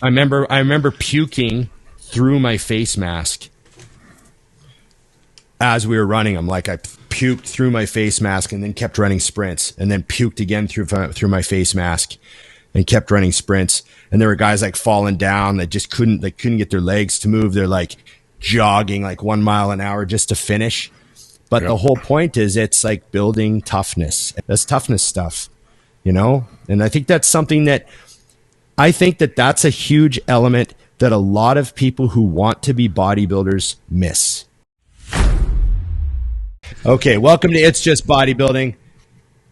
I remember puking through my face mask as we were running them. Like I puked through my face mask and then kept running sprints, and then puked again through my face mask and kept running sprints. And there were guys like falling down that just couldn't get their legs to move. They're like jogging like 1 mile an hour just to finish. But the whole point is it's like building toughness. That's toughness stuff, you know? And I think that's something that that's a huge element that a lot of people who want to be bodybuilders miss. Okay, welcome to It's Just Bodybuilding.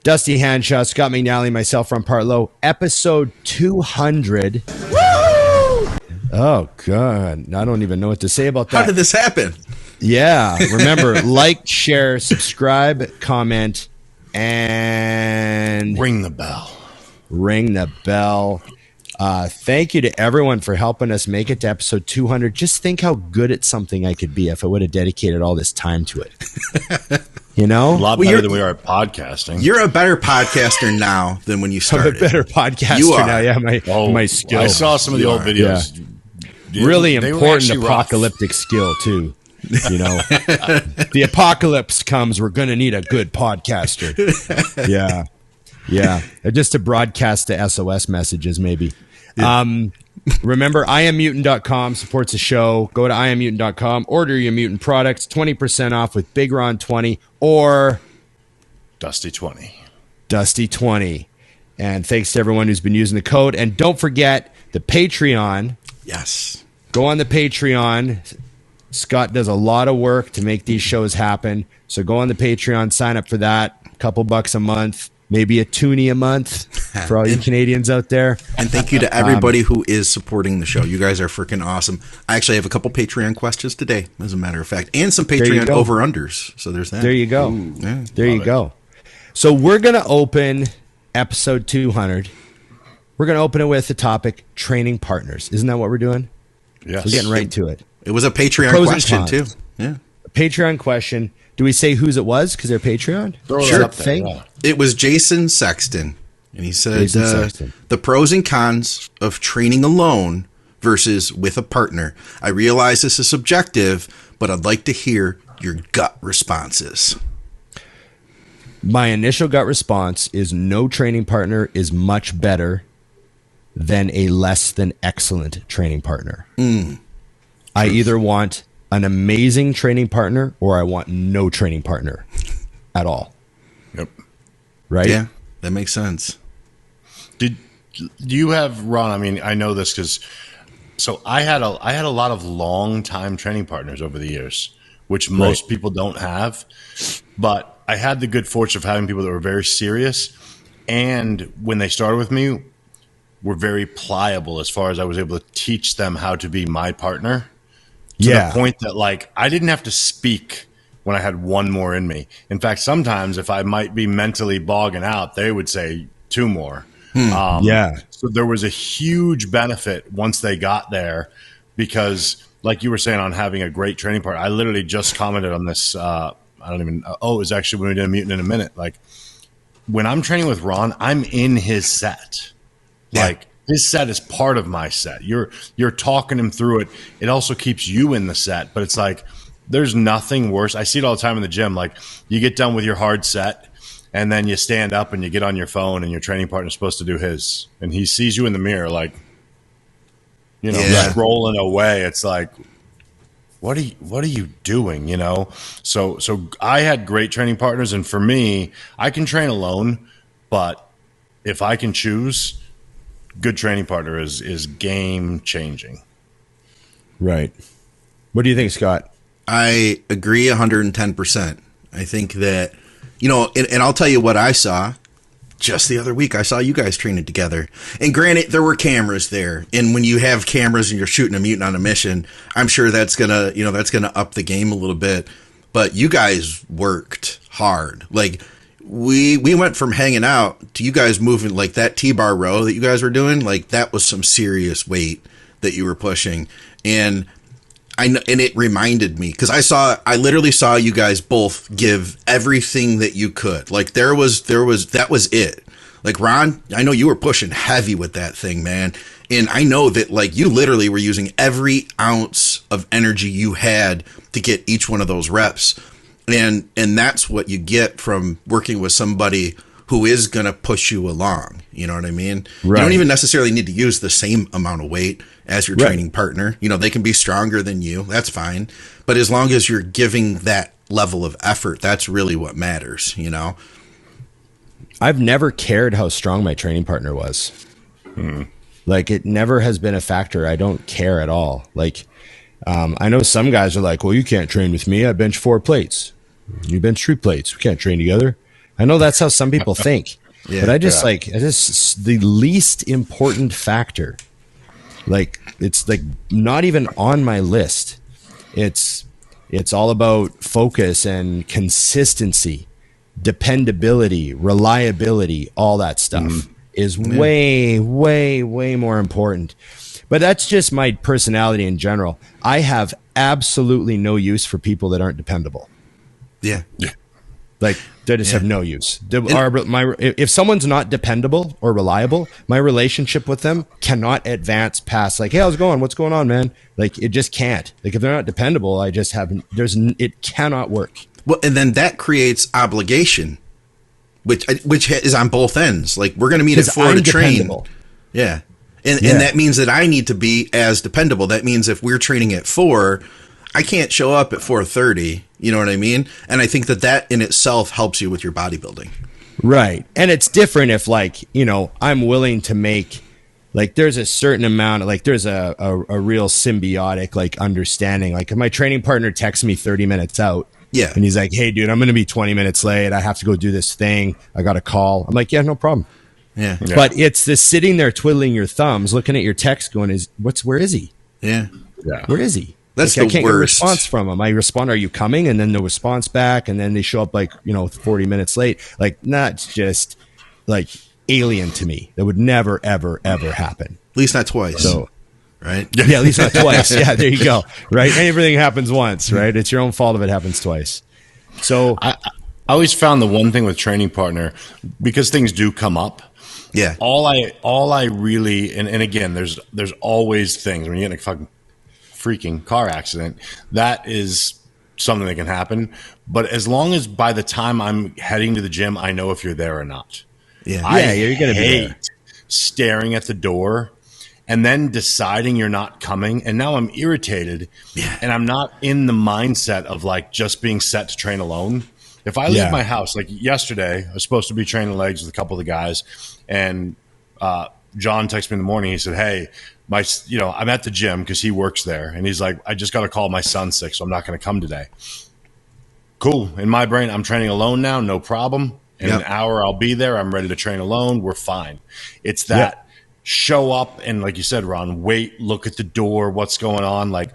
Dusty Hanshaw, Scott McNally, myself from Partlow, episode 200. Woo! Oh, God. I don't even know what to say about that. How did this happen? Yeah. Remember, like, share, subscribe, comment, and... ring the bell. Ring the bell. Thank you to everyone for helping us make it to episode 200. Just think how good at something I could be if I would have dedicated all this time to it. You know? A lot better than we are at podcasting. You're a better podcaster now than when you started. I'm a better podcaster now. Yeah, my skill. I saw some of the old videos. Yeah. Really important apocalyptic skill, too. You know, the apocalypse comes. We're going to need a good podcaster. Yeah. Yeah. Just to broadcast the SOS messages, maybe. Yeah. Remember, IamMutant.com supports the show. Go to IamMutant.com, order your Mutant products, 20% off with Big Ron 20 or Dusty 20. Dusty 20. And thanks to everyone who's been using the code. And don't forget the Patreon. Yes. Go on the Patreon. Scott does a lot of work to make these shows happen. So go on the Patreon, sign up for that. A couple bucks a month. Maybe a toonie a month for all you Canadians out there. And thank you to everybody who is supporting the show. You guys are freaking awesome. I actually have a couple Patreon questions today, as a matter of fact, and some Patreon over-unders. So there's that. There you go. Ooh, yeah. There you go. So we're going to open episode 200. We're going to open it with the topic training partners. Isn't that what we're doing? Yes. We're getting right to it. It was a Patreon question, too. Yeah. A Patreon question. Do we say whose it was because they're Patreon? Sure thing. Yeah. It was Jason Sexton, and he said the pros and cons of training alone versus with a partner. I realize this is subjective, but I'd like to hear your gut responses. My initial gut response is no training partner is much better than a less than excellent training partner. I either want an amazing training partner or I want no training partner at all. Yep. Right? Yeah, that makes sense. Do you have, Ron, I mean, I know this because I had a lot of long time training partners over the years, which most people don't have, but I had the good fortune of having people that were very serious, and when they started with me were very pliable as far as I was able to teach them how to be my partner. To the point that, like, I didn't have to speak when I had one more in me. In fact, sometimes if I might be mentally bogging out, they would say two more. So there was a huge benefit once they got there because, like you were saying, on having a great training partner, I literally just commented on this. It was actually when we did a Mutant in a Minute. Like, when I'm training with Ron, I'm in his set. Yeah. Like, his set is part of my set. You're talking him through it. It also keeps you in the set. But it's like there's nothing worse. I see it all the time in the gym. Like, you get done with your hard set, and then you stand up and you get on your phone, and your training partner's supposed to do his. And he sees you in the mirror, like, you know, scrolling away. It's like, what are you doing? You know? So I had great training partners, and for me, I can train alone, but if I can choose, good training partner is game changing. Right. What do you think, Scott? I agree 110%. I think that, you know, and I'll tell you what I saw just the other week. I saw you guys training together. And granted, there were cameras there. And when you have cameras and you're shooting a mutant on a mission, I'm sure that's going to up the game a little bit. But you guys worked hard. Like, we went from hanging out to you guys moving, like that T-bar row that you guys were doing. Like, that was some serious weight that you were pushing. And it reminded me, because I literally saw you guys both give everything that you could. Like, that was it. Like Ron, I know you were pushing heavy with that thing, man. And I know that like you literally were using every ounce of energy you had to get each one of those reps. And that's what you get from working with somebody who is going to push you along. You know what I mean? Right. You don't even necessarily need to use the same amount of weight as your training partner. You know, they can be stronger than you. That's fine. But as long as you're giving that level of effort, that's really what matters, you know? I've never cared how strong my training partner was. Like, it never has been a factor. I don't care at all. Like, I know some guys are like, well, you can't train with me. I bench 4 plates. You bench 3 plates. We can't train together. I know that's how some people think. But I just the least important factor. Like, it's like not even on my list. It's all about focus and consistency, dependability, reliability, all that stuff is way, way, way more important. But that's just my personality in general. I have absolutely no use for people that aren't dependable. Yeah. Like, they just have no use. If someone's not dependable or reliable, my relationship with them cannot advance past like, hey, how's it going? What's going on, man? Like, it just can't. Like, if they're not dependable, it cannot work. Well, and then that creates obligation, which is on both ends. Like, we're going to meet at 4 to train. Yeah. And that means that I need to be as dependable. That means if we're training at 4, I can't show up at 4:30. You know what I mean? And I think that in itself helps you with your bodybuilding. Right. And it's different if, like, you know, I'm willing to make, like, there's a certain amount of, like, there's a real symbiotic, like, understanding. Like, if my training partner texts me 30 minutes out, and he's like, hey, dude, I'm going to be 20 minutes late. I have to go do this thing. I got a call. I'm like, yeah, no problem. Yeah. But it's the sitting there twiddling your thumbs, looking at your text going, where is he? Yeah. Where is he? That's like, the I can't worst. get a response from him. I respond, are you coming? And then the response back, and then they show up like, 40 minutes late. Like, that's just like alien to me. That would never, ever, ever happen. At least not twice. So, right? Yeah, at least not twice. Yeah, there you go. Right? Everything happens once, right? It's your own fault if it happens twice. So I always found the one thing with training partner, because things do come up. Yeah. All I really, and again, there's always things when you get in a fucking freaking car accident, that is something that can happen. But as long as by the time I'm heading to the gym, I know if you're there or not. Yeah, you're gonna be there. Staring at the door and then deciding you're not coming, and now I'm irritated, and I'm not in the mindset of like just being set to train alone. If I leave my house, like yesterday, I was supposed to be training legs with a couple of the guys, and John texted me in the morning. He said, hey, I'm at the gym because he works there. And he's like, I just got a call. My son's sick, so I'm not going to come today. Cool. In my brain, I'm training alone now. No problem. In an hour, I'll be there. I'm ready to train alone. We're fine. It's that show up and, like you said, Ron, wait, look at the door. What's going on? Like,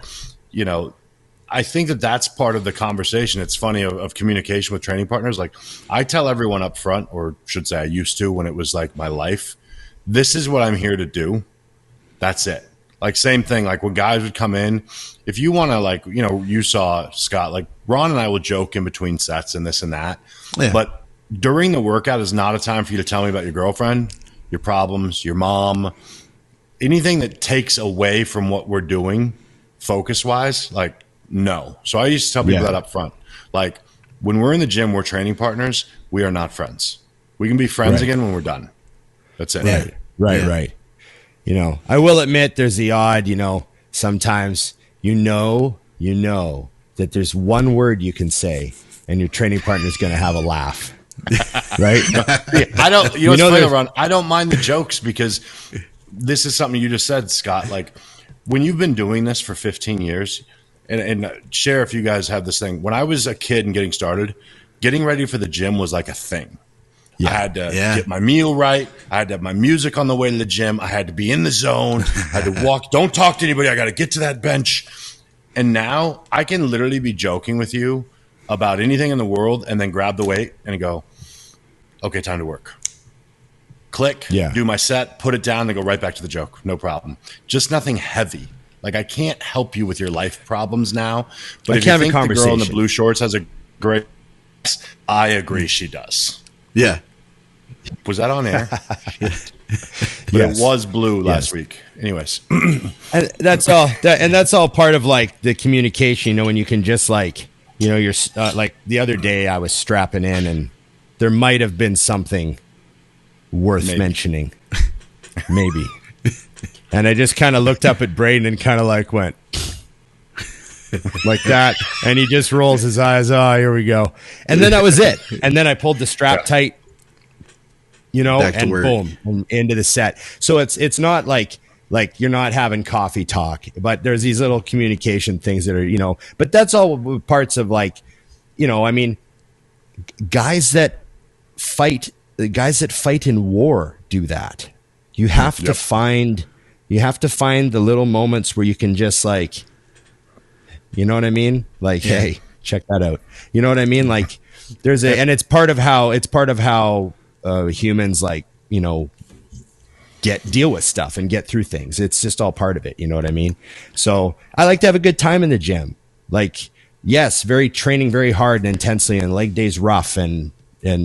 I think that's part of the conversation. It's funny of communication with training partners. Like, I tell everyone up front, or should say I used to when it was like my life, this is what I'm here to do. That's it. Like, same thing. Like, when guys would come in, if you want to, like, you saw Scott, like Ron and I will joke in between sets and this and that. Yeah. But during the workout is not a time for you to tell me about your girlfriend, your problems, your mom, anything that takes away from what we're doing focus wise. Like, no. So I used to tell people that up front. Like, when we're in the gym, we're training partners. We are not friends. We can be friends again when we're done. That's it. Right. I will admit there's the odd, sometimes that there's one word you can say and your training partner is going to have a laugh. Right? I don't, Ron, I don't mind the jokes, because this is something you just said, Scott. Like, when you've been doing this for 15 years, and share if you guys have this thing. When I was a kid and getting started, getting ready for the gym was like a thing. I had to get my meal right. I had to have my music on the way to the gym. I had to be in the zone. I had to walk. Don't talk to anybody. I got to get to that bench. And now I can literally be joking with you about anything in the world and then grab the weight and go, okay, time to work. Click, do my set, put it down, and go right back to the joke. No problem. Just nothing heavy. Like, I can't help you with your life problems now. But if you think the girl in the blue shorts has a great, I agree she does. Yeah. Was that on air? But Yes. it was blue last week. Anyways. And that's all. And that's all part of like the communication. You know, when you can just like, you know, you're like the other day I was strapping in, and there might have been something worth mentioning, maybe. And I just kind of looked up at Braden and kind of like went like that, and he just rolls his eyes. Oh, here we go. And then that was it. And then I pulled the strap tight, you know, and boom, into the set. So it's not like you're not having coffee talk, but there's these little communication things that are, you know, but that's all parts of like, you know, I mean, guys that fight in war do that. You have to find the little moments where you can just like, you know what I mean? Like, hey, check that out. You know what I mean? Like and it's part of how humans like, you know, deal with stuff and get through things. It's just all part of it. You know what I mean? So I like to have a good time in the gym. Like, yes, training very hard and intensely, and leg days rough and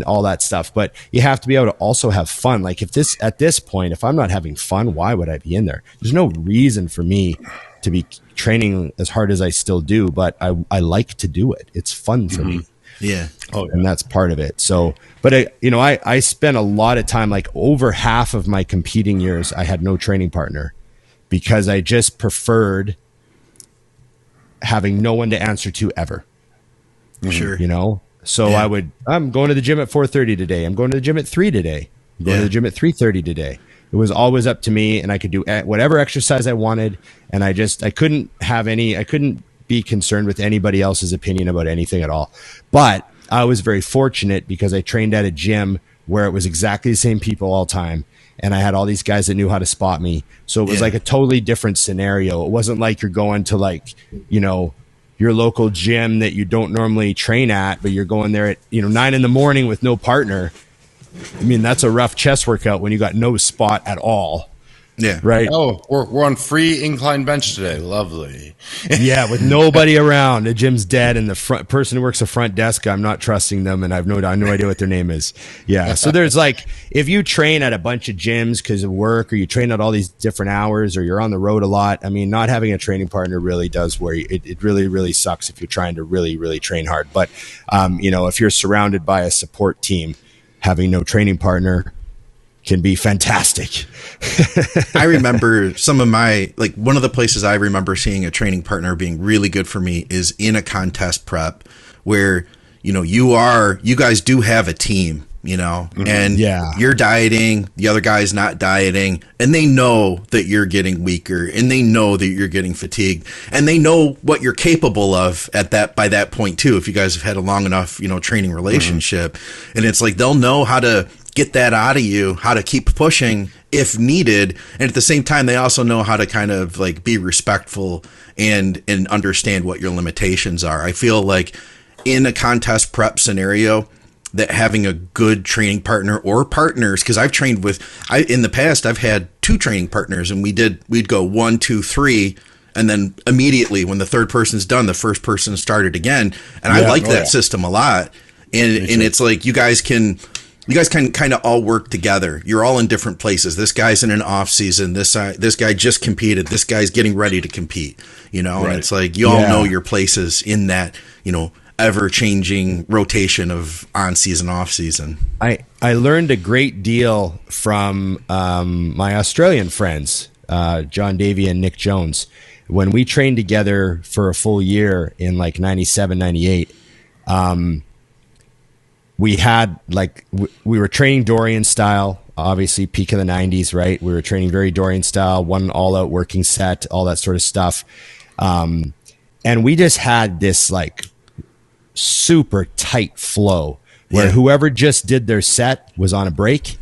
all that stuff. But you have to be able to also have fun. Like at this point, if I'm not having fun, why would I be in there? There's no reason for me to be training as hard as I still do, but I like to do it. It's fun for me. Yeah. Oh, and that's part of it. So, but you know, I spent a lot of time, like over half of my competing years, I had no training partner because I just preferred having no one to answer to ever. Sure. You know? So I'm going to the gym at 4:30 today. I'm going to the gym at 3 today. I'm going to the gym at 3:30 today. It was always up to me, and I could do whatever exercise I wanted. And I couldn't be concerned with anybody else's opinion about anything at all. But I was very fortunate because I trained at a gym where it was exactly the same people all the time. And I had all these guys that knew how to spot me. So it was like a totally different scenario. It wasn't like you're going to like, you know, your local gym that you don't normally train at, but you're going there at, you know, 9 a.m. with no partner. I mean, that's a rough chest workout when you got no spot at all. Yeah. Right. Oh, we're on free incline bench today. Lovely. Yeah, with nobody around. The gym's dead, and the front person who works the front desk, I'm not trusting them, and I have no idea what their name is. Yeah. So there's like, if you train at a bunch of gyms because of work, or you train at all these different hours, or you're on the road a lot, I mean, not having a training partner really does worry. It really, really sucks if you're trying to really, really train hard. But, you know, if you're surrounded by a support team, having no training partner can be fantastic. I remember one of the places I remember seeing a training partner being really good for me is in a contest prep where, you know, you guys do have a team, you know, and you're dieting, the other guy's not dieting, and they know that you're getting weaker, and they know that you're getting fatigued, and they know what you're capable of by that point too, if you guys have had a long enough, you know, training relationship. And it's like, they'll know how to get that out of you, how to keep pushing if needed. And at the same time, they also know how to kind of like be respectful and understand what your limitations are. I feel like in a contest prep scenario, that having a good training partner or partners, because I've trained in the past, I've had 2 training partners, and we'd go 1, 2, 3, and then immediately when the third person's done, the first person started again. And I like that system a lot. And it's like, you guys can kind of all work together. You're all in different places. This guy's in an off season. This guy just competed. This guy's getting ready to compete, you know, and it's like, you all know your places in that, you know, ever-changing rotation of on-season, off-season. I learned a great deal from my Australian friends, John Davey and Nick Jones. When we trained together for a full year in like 97, 98, we had like, we were training Dorian style, obviously peak of the 90s, right? We were training very Dorian style, one all-out working set, all that sort of stuff. And we just had this like super tight flow where whoever just did their set was on a break.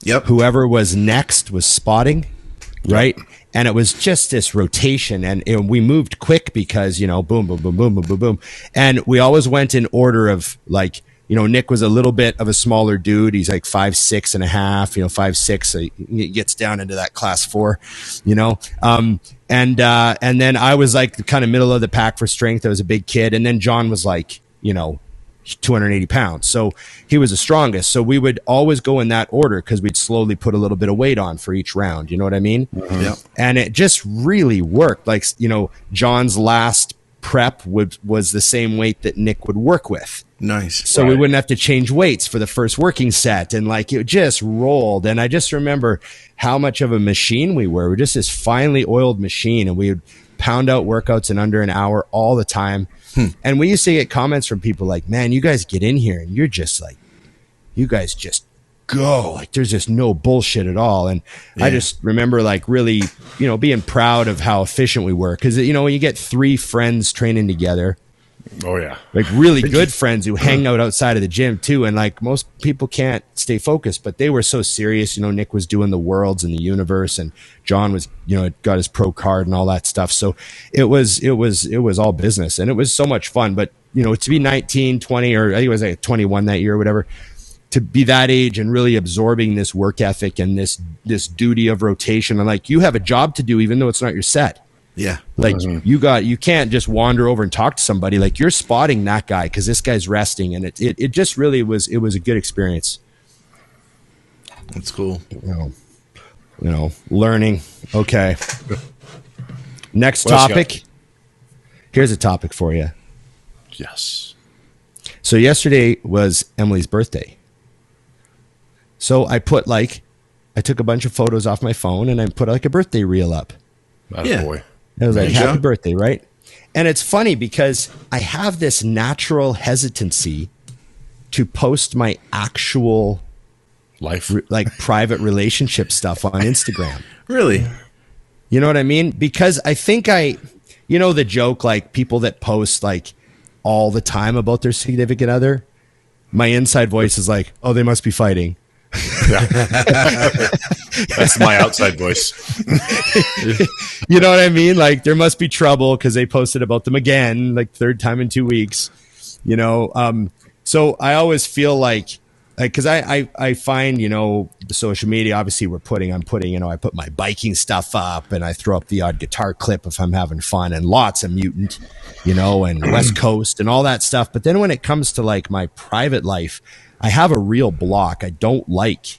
Yep. Whoever was next was spotting, right? And it was just this rotation, and we moved quick because, you know, boom, boom, boom, boom, boom, boom, boom. And we always went in order of like, you know, Nick was a little bit of a smaller dude. He's like 5'6" and a half, you know, 5'6". So he gets down into that class 4, you know. And then I was like the kind of middle of the pack for strength. I was a big kid. And then John was like, you know, 280 pounds. So he was the strongest. So we would always go in that order because we'd slowly put a little bit of weight on for each round. You know what I mean? Mm-hmm. Yep. And it just really worked. Like, John's last prep was the same weight that Nick would work with. Nice. So we wouldn't have to change weights for the first working set. And like, it just rolled. And I just remember how much of a machine we were. We're just this finely oiled machine, and we would pound out workouts in under an hour all the time. And we used to get comments from people like, man, you guys get in here and you're just like, you guys just go. Like, there's just no bullshit at all. And I just remember like really, being proud of how efficient we were. Cause when you get 3 friends training together, oh yeah, like really good friends who hang out outside of the gym too. And like most people can't stay focused, but they were so serious. Nick was doing the worlds and the universe, and John was, got his pro card and all that stuff. So it was all business, and it was so much fun. But, to be 19, 20, or I think it was like 21 that year or whatever, to be that age and really absorbing this work ethic and this duty of rotation. And like, you have a job to do, even though it's not your set. Yeah. Like you can't just wander over and talk to somebody. Like, you're spotting that guy because this guy's resting. And it just really was a good experience. That's cool. Learning. Okay. Next topic. Here's a topic for you. Yes. So yesterday was Emily's birthday. So I took a bunch of photos off my phone and I put like a birthday reel up. Boy. It was like, happy birthday, right? And it's funny because I have this natural hesitancy to post my actual life, like private relationship stuff on Instagram. Really? You know what I mean? Because I think the joke, like people that post like all the time about their significant other, my inside voice is like, oh, they must be fighting. That's my outside voice. You know what I mean? Like, there must be trouble because they posted about them again, like 3rd time in 2 weeks. So I always feel like because I find the social media, obviously I'm putting I put my biking stuff up, and I throw up the odd guitar clip if I'm having fun, and lots of Mutant, and West Coast and all that stuff. But then when it comes to like my private life, I have a real block. I don't like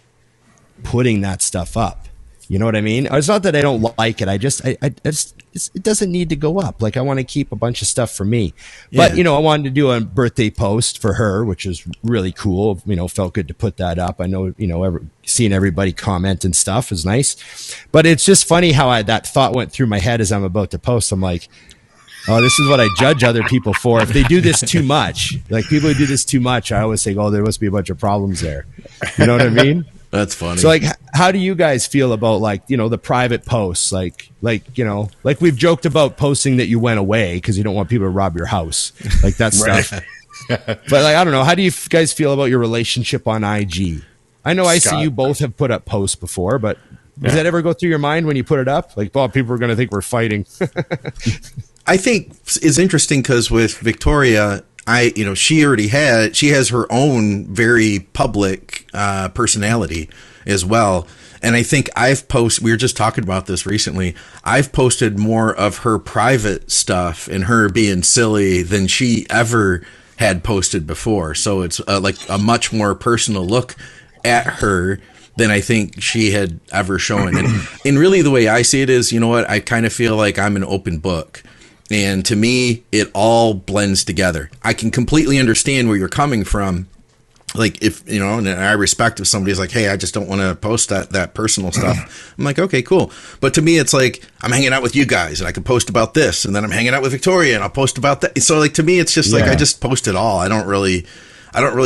putting that stuff up. You know what I mean? It's not that I don't like it. I just it doesn't need to go up. Like, I want to keep a bunch of stuff for me. But, I wanted to do a birthday post for her, which was really cool. Felt good to put that up. I know, seeing everybody comment and stuff is nice. But it's just funny how that thought went through my head as I'm about to post. I'm like, oh, this is what I judge other people for. If they do this too much, like people who do this too much, I always think, oh, there must be a bunch of problems there. You know what I mean? That's funny. So like, how do you guys feel about like, the private posts? Like we've joked about posting that you went away because you don't want people to rob your house, like that stuff. But like, I don't know. How do you guys feel about your relationship on IG? I know I see you both have put up posts before, but does that ever go through your mind when you put it up? Like, well, people are going to think we're fighting. I think it's interesting because with Victoria, she has her own very public personality as well. And I think we were just talking about this recently. I've posted more of her private stuff and her being silly than she ever had posted before. So it's like a much more personal look at her than I think she had ever shown. And really the way I see it is, I kind of feel like I'm an open book. And to me, it all blends together. I can completely understand where you're coming from. Like, if, and I respect if somebody's like, hey, I just don't want to post that personal stuff. I'm like, okay, cool. But to me, it's like, I'm hanging out with you guys and I can post about this. And then I'm hanging out with Victoria and I'll post about that. So like, to me, it's just like, I just post it all. I don't really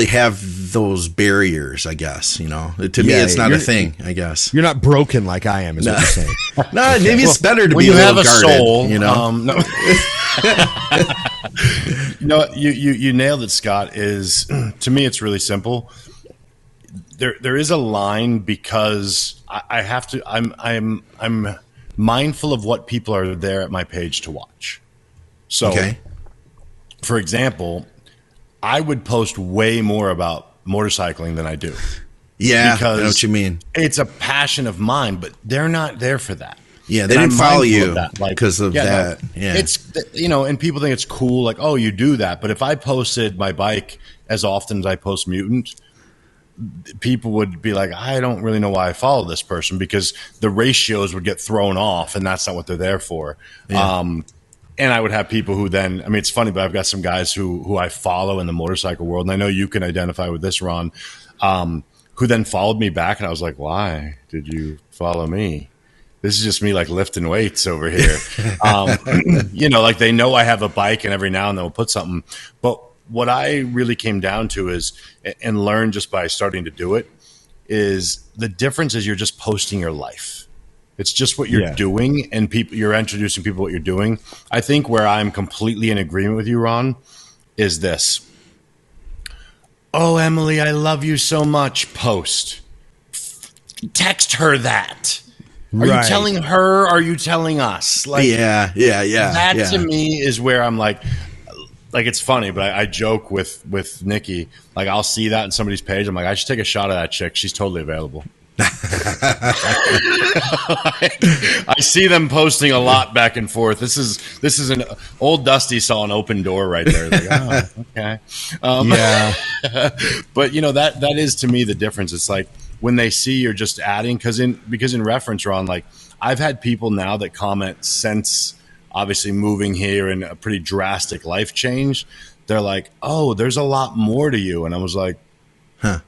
have those barriers, I guess, To me, it's not a thing, I guess. You're not broken like I am, is what you're saying. No, maybe it's better to be you a have little a guarded, soul, no. You nailed it, Scott. To me, it's really simple. There is a line because I have to. I'm mindful of what people are there at my page to watch. So, for example, I would post way more about motorcycling than I do. Yeah, because I know what you mean. It's a passion of mine, but they're not there for that. Yeah, they didn't follow you because of that. No, it's and people think it's cool, like, oh, you do that. But if I posted my bike as often as I post Mutant, people would be like, I don't really know why I follow this person, because the ratios would get thrown off, and that's not what they're there for. Yeah. And I would have people who then, I mean, it's funny, but I've got some guys who I follow in the motorcycle world, and I know you can identify with this, Ron, who then followed me back, and I was like, why did you follow me? This is just me like lifting weights over here. You know, like they know I have a bike, and every now and then we'll put something. But what I really came down to is, and learned just by starting to do it, is the difference is you're just posting your life. It's just what you're doing, and you're introducing people what you're doing. I think where I'm completely in agreement with you, Ron, is this. Oh, Emily, I love you so much. Post. Text her that. Are you telling her? Or are you telling us? Like, yeah. That to me is where I'm like it's funny, but I joke with Nikki. Like, I'll see that in somebody's page. I'm like, I should take a shot of that chick. She's totally available. I see them posting a lot back and forth. This is an old Dusty saw an open door right there. Like, oh, okay. But you know, that is to me the difference. It's like when they see you're just adding, because in reference, Ron, like I've had people now that comment since obviously moving here and a pretty drastic life change. They're like, oh, there's a lot more to you. And I was like, huh.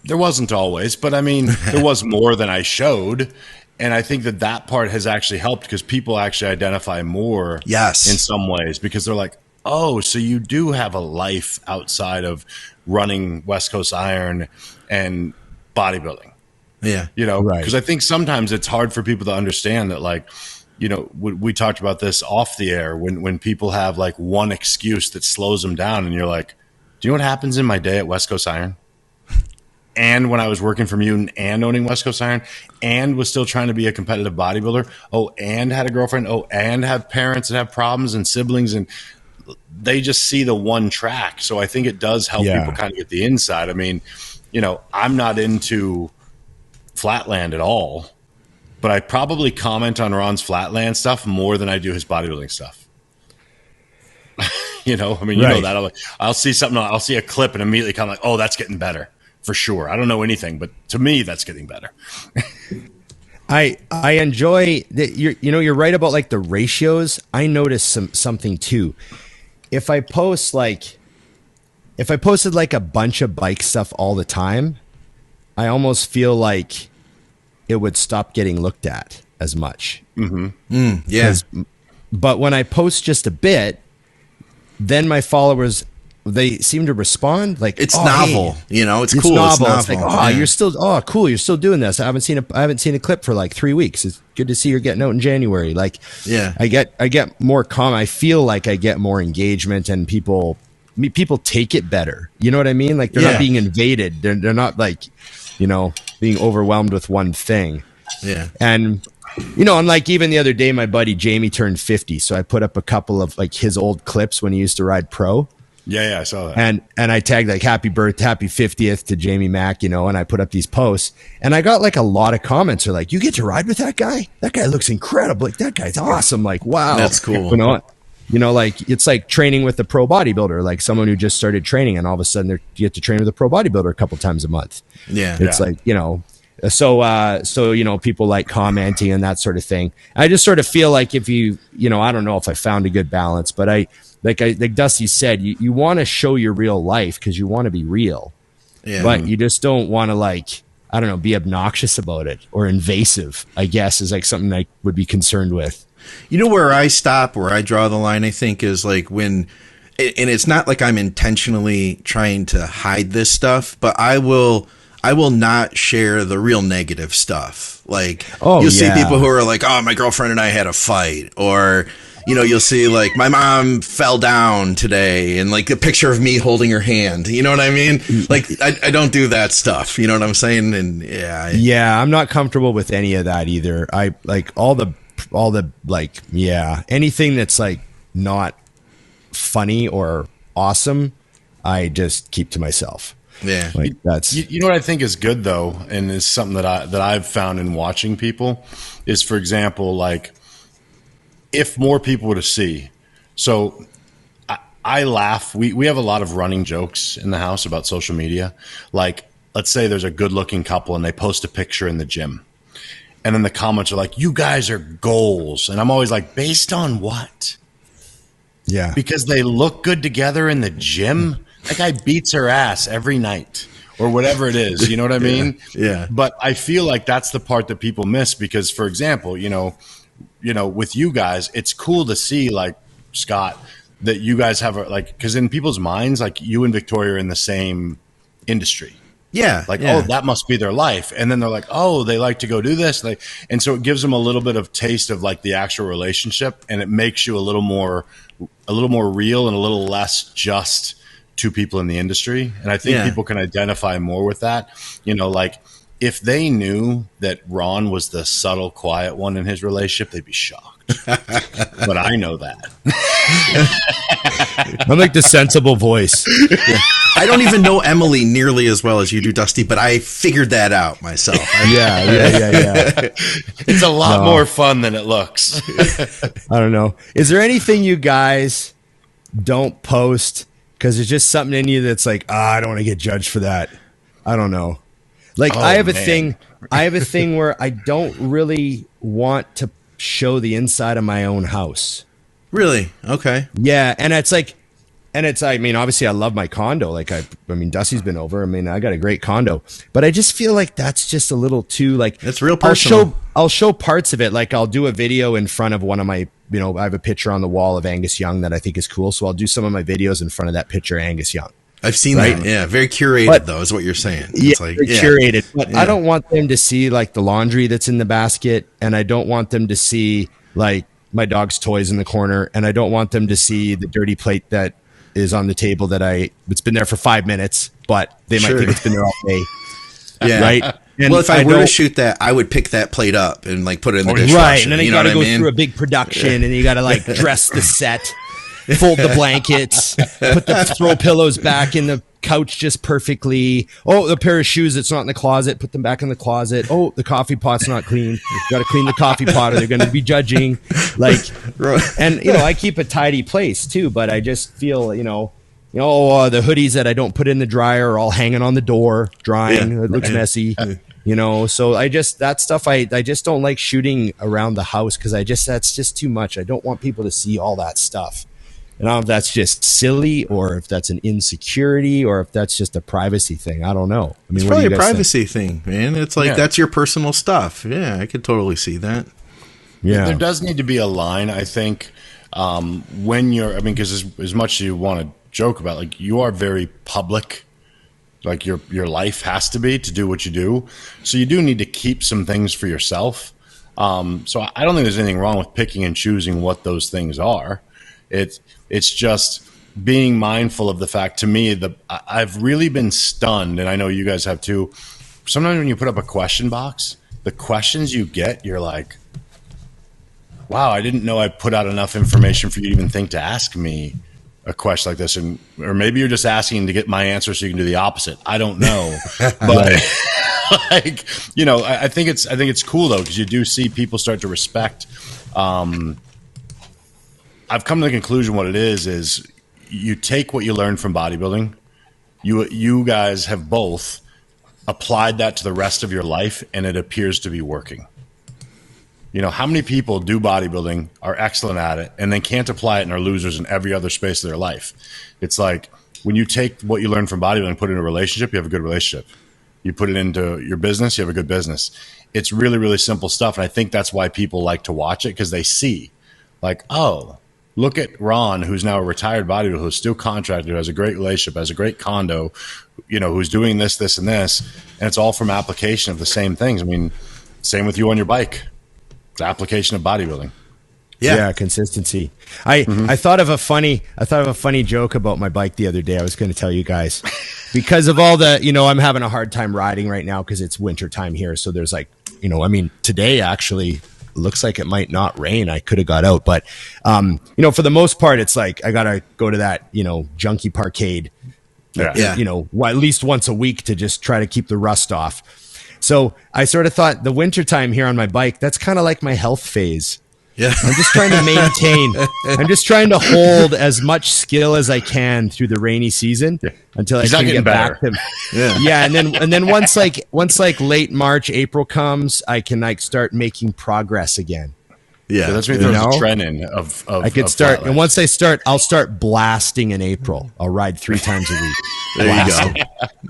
There wasn't always, but I mean, there was more than I showed. And I think that part has actually helped, because people actually identify more in some ways, because they're like, oh, so you do have a life outside of running West Coast Iron and bodybuilding. Yeah. You know, because I think sometimes it's hard for people to understand that, like, you know, we talked about this off the air, when people have like one excuse that slows them down, and you're like, do you know what happens in my day at West Coast Iron? And when I was working for Mutant and owning West Coast Iron, and was still trying to be a competitive bodybuilder. Oh, and had a girlfriend. Oh, and have parents that have problems and siblings, and they just see the one track. So I think it does help people kind of get the inside. I mean, you know, I'm not into Flatland at all, but I probably comment on Ron's Flatland stuff more than I do his bodybuilding stuff. You know, I mean, you know that I'll see something, I'll see a clip and immediately kind of like, oh, that's getting better. For sure. I don't know anything, but to me, that's getting better. I enjoy that. You're right about like the ratios. I noticed something too. If I posted like a bunch of bike stuff all the time, I almost feel like it would stop getting looked at as much. Mm-hmm. But when I post just a bit, then my followers, they seem to respond like it's novel. Hey, you know, it's cool. Novel. It's like, oh, you're still, cool. You're still doing this. I haven't seen a clip for like 3 weeks. It's good to see you're getting out in January. Like, I get more I feel like I get more engagement, and people take it better. You know what I mean? Like they're not being invaded. They're not like, you know, being overwhelmed with one thing. Yeah. And, you know, and like even the other day, my buddy Jamie turned 50. So I put up a couple of like his old clips when he used to ride pro. Yeah, I saw that. And I tagged like happy 50th to Jamie Mack, you know, and I put up these posts, and I got like a lot of comments are like, you get to ride with that guy? That guy looks incredible. Like, that guy's awesome. Like, wow. That's cool. You know, like it's like training with a pro bodybuilder, like someone who just started training, and all of a sudden you get to train with a pro bodybuilder a couple times a month. Yeah. It's like, you know, so, you know, people like commenting and that sort of thing. I just sort of feel like if you know, I don't know if I found a good balance, but like Dusty said, you want to show your real life because you want to be real, but you just don't want to, like, I don't know, be obnoxious about it or invasive, I guess, is like something I would be concerned with. You know, where I draw the line, I think, is like when, and it's not like I'm intentionally trying to hide this stuff, but I will not share the real negative stuff. Like, you'll see people who are like, oh, my girlfriend and I had a fight, or, you know, you'll see like my mom fell down today, and like a picture of me holding her hand. You know what I mean? Like, I don't do that stuff. You know what I'm saying? And I'm not comfortable with any of that either. I like all the like, anything that's like not funny or awesome, I just keep to myself. Yeah, like that's you know what I think is good though, and is something that I've found in watching people is, for example, like if more people were to see. So I laugh. We have a lot of running jokes in the house about social media. Like, let's say there's a good looking couple and they post a picture in the gym. And then the comments are like, you guys are goals. And I'm always like, based on what? Yeah. Because they look good together in the gym. That guy beats her ass every night or whatever it is. You know what I mean? Yeah. But I feel like that's the part that people miss because, for example, you know, with you guys, it's cool to see, like, Scott, that you guys have because in people's minds, like, you and Victoria are in the same industry. Yeah. Like, oh, that must be their life. And then they're like, oh, they like to go do this. And so it gives them a little bit of taste of like the actual relationship. And it makes you a little more real and a little less just two people in the industry. And I think people can identify more with that. You know, like if they knew that Ron was the subtle, quiet one in his relationship, they'd be shocked. But I know that. I'm like the sensible voice. I don't even know Emily nearly as well as you do, Dusty, but I figured that out myself. Yeah. It's a lot more fun than it looks. I don't know. Is there anything you guys don't post because there's just something in you that's like, I don't want to get judged for that? I don't know. Like I have a thing where I don't really want to show the inside of my own house. Really? Okay. Yeah, and I mean, obviously I love my condo. Like I mean, Dusty's been over. I mean, I got a great condo, but I just feel like that's just a little too like it's real personal. I'll show parts of it. Like I'll do a video in front of one of my, I have a picture on the wall of Angus Young that I think is cool. So I'll do some of my videos in front of that picture of Angus Young. I've seen that. Yeah. Very curated though, is what you're saying. It's like, curated. But I don't want them to see like the laundry that's in the basket. And I don't want them to see like my dog's toys in the corner. And I don't want them to see the dirty plate that is on the table it's been there for 5 minutes, but they might think it's been there all day. Yeah. Right. And well, if I were to shoot that, I would pick that plate up and like put it in the dishwasher. Right. And then you got to go through a big production and you got to like dress the set, fold the blankets, put the throw pillows back in the couch just perfectly. Oh, the pair of shoes that's not in the closet, put them back in the closet. Oh, the coffee pot's not clean. You got to clean the coffee pot or they're going to be judging. Like, and I keep a tidy place too, but I just feel, the hoodies that I don't put in the dryer are all hanging on the door, drying. It looks messy. So that stuff I just don't like shooting around the house because that's just too much. I don't want people to see all that stuff. And I don't know if that's just silly or if that's an insecurity or if that's just a privacy thing. I don't know. I mean, it's probably a privacy thing, man. It's like that's your personal stuff. Yeah, I could totally see that. Yeah. There does need to be a line, I think, when because as much as you want to joke about, like, you are very public. Like your life has to be to do what you do. So you do need to keep some things for yourself. So I don't think there's anything wrong with picking and choosing what those things are. It's just being mindful of the fact, to me, I've really been stunned, and I know you guys have too. Sometimes when you put up a question box, the questions you get, you're like, wow, I didn't know I put out enough information for you to even think to ask me a question like this. Or maybe you're just asking to get my answer so you can do the opposite. I don't know. But I think it's cool though, because you do see people start to respect. I've come to the conclusion what it is you take what you learned from bodybuilding. You guys have both applied that to the rest of your life, and it appears to be working. How many people do bodybuilding, are excellent at it, and then can't apply it and are losers in every other space of their life? It's like when you take what you learn from bodybuilding and put it in a relationship, you have a good relationship. You put it into your business, you have a good business. It's really, really simple stuff, and I think that's why people like to watch it, because they see, like, oh, look at Ron, who's now a retired bodybuilder, who's still contracted, who has a great relationship, has a great condo, who's doing this, this, and this. And it's all from application of the same things. I mean, same with you on your bike. It's application of bodybuilding. Yeah, consistency. I thought of a funny joke about my bike the other day. I was going to tell you guys because of all the, I'm having a hard time riding right now because it's winter time here. So there's like, today actually looks like it might not rain. I could have got out, but for the most part, it's like I gotta go to that junkie parkade, at least once a week to just try to keep the rust off. So I sort of thought the wintertime here on my bike, that's kind of like my health phase. Yeah. I'm just trying to maintain. I'm just trying to hold as much skill as I can through the rainy season until I can get back to. Yeah, and then once late March, April comes, I can like start making progress again. Yeah, so that's me throws a trend in of I could start, and once I start, I'll start blasting in April. I'll ride 3 times a week. There you go.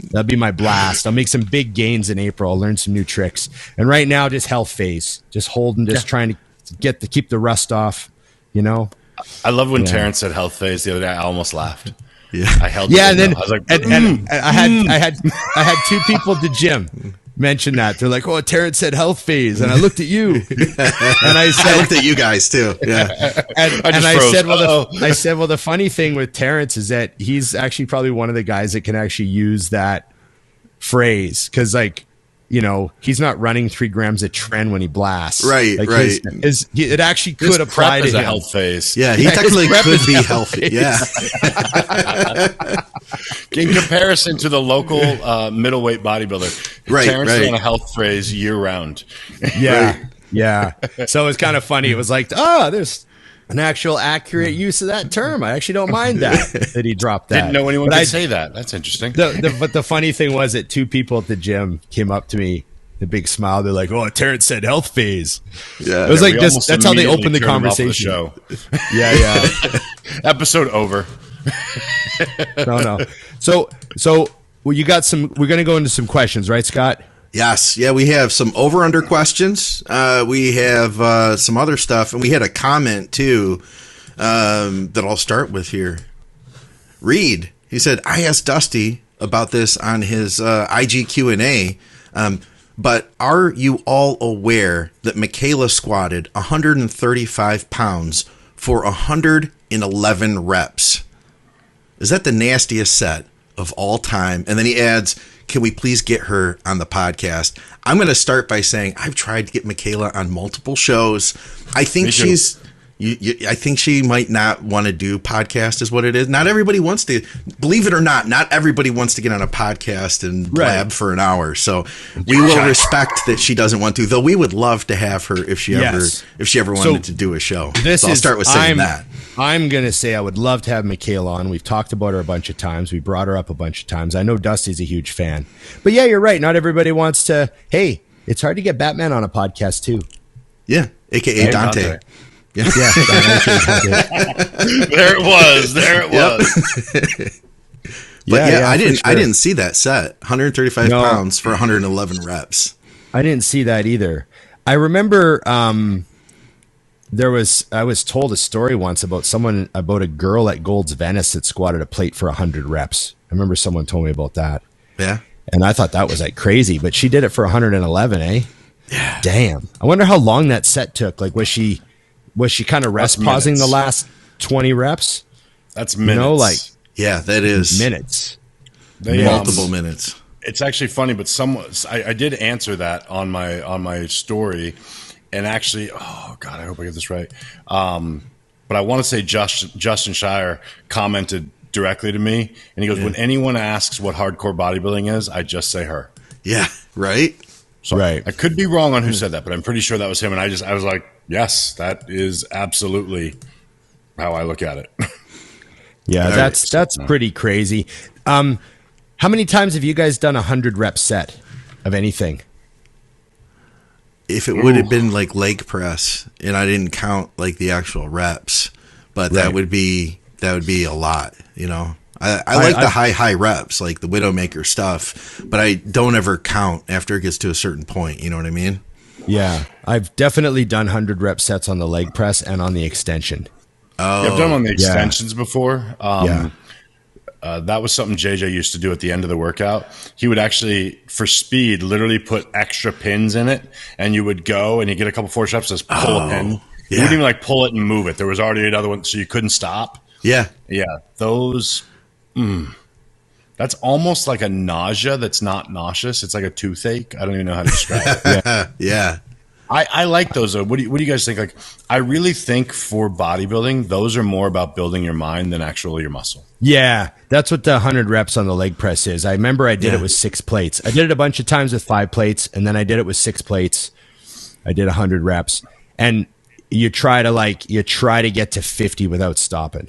That'll be my blast. I'll make some big gains in April. I'll learn some new tricks. And right now, just health phase, just holding, just trying to keep the rust off. You know. I love when Terrence said health phase the other day. I almost laughed. Yeah, I held. Yeah, and then I was like, and I had 2 people at the gym mention that. They're like, "Oh, Terrence said health phase," and I looked at you, and I said, I looked at you guys too. Yeah, and I said, "Well, the funny thing with Terrence is that he's actually probably one of the guys that can actually use that phrase because, like, you know, he's not running 3 grams a tren when he blasts. Right, like right. It actually could apply to him. him. A health phase. Yeah, he technically could be healthy. Yeah. In comparison to the local middleweight bodybuilder, Terrence is on a health phase year round. Yeah, yeah. So it's kind of funny. It was like, there's an actual accurate use of that term. I actually don't mind that he dropped that. Didn't know anyone could say that. That's interesting. But the funny thing was that 2 people at the gym came up to me, a big smile. They're like, "Oh, Terrence said health phase." Yeah, it was like that's how they opened the conversation. Yeah. Episode over. No. So well, you got some. We're gonna go into some questions, right, Scott? Yes. Yeah, we have some over-under questions. We have some other stuff, and we had a comment, too, that I'll start with here. Reed, he said, I asked Dusty about this on his IG Q&A, but are you all aware that Michaela squatted 135 pounds for 111 reps? Is that the nastiest set of all time? And then he adds, can we please get her on the podcast? I'm going to start by saying I've tried to get Michaela on multiple shows. I think I think she might not want to do podcast is what it is. Not everybody wants to, believe it or not everybody wants to get on a podcast and blab for an hour. So we will respect that she doesn't want to, though we would love to have her if she ever wanted to do a show. So I'll start with saying that. I'm going to say I would love to have Michaela on. We've talked about her a bunch of times. We brought her up a bunch of times. I know Dusty's a huge fan. But yeah, you're right. Not everybody wants to. Hey, it's hard to get Batman on a podcast too. Yeah, a.k.a. Dante. Yeah. There it was. But I didn't see that set. 135 pounds for 111 reps. I didn't see that either. I remember I was told a story once about a girl at Gold's Venice that squatted a plate for 100 reps. I remember someone told me about that. Yeah. And I thought that was like crazy, but she did it for 111, eh? Yeah. Damn. I wonder how long that set took. Like, was she kind of rest pausing the last 20 reps? That's minutes. You know, like, yeah, that is minutes. Multiple minutes. It's actually funny, but I did answer that on my story, and actually, oh God, I hope I get this right. But I want to say Justin Shire commented directly to me, and he goes, "When anyone asks what hardcore bodybuilding is, I just say her." Yeah, right. So I could be wrong on who said that, but I'm pretty sure that was him. And I was like, yes, that is absolutely how I look at it. Yeah, that's pretty crazy. How many times have you guys done 100 rep set of anything? If it would have been like leg press, and I didn't count like the actual reps, but that would be a lot, you know. I like the high reps, like the Widowmaker stuff, but I don't ever count after it gets to a certain point. You know what I mean? Yeah, I've definitely done 100 rep sets on the leg press and on the extension. Oh, I've done on the extensions before. That was something JJ used to do at the end of the workout. He would actually, for speed, literally put extra pins in it, and you would go and you get a couple 4 reps, just pull a pin. You wouldn't even like pull it and move it. There was already another one, so you couldn't stop. Yeah. Those. That's almost like a nausea that's not nauseous. It's like a toothache. I don't even know how to describe it. Yeah. I like those. What do you guys think? Like, I really think for bodybuilding, those are more about building your mind than actually your muscle. Yeah, that's what the 100 reps on the leg press is. I remember I did it with 6 plates. I did it a bunch of times with 5 plates, and then I did it with 6 plates. I did 100 reps. And you try to get to 50 without stopping.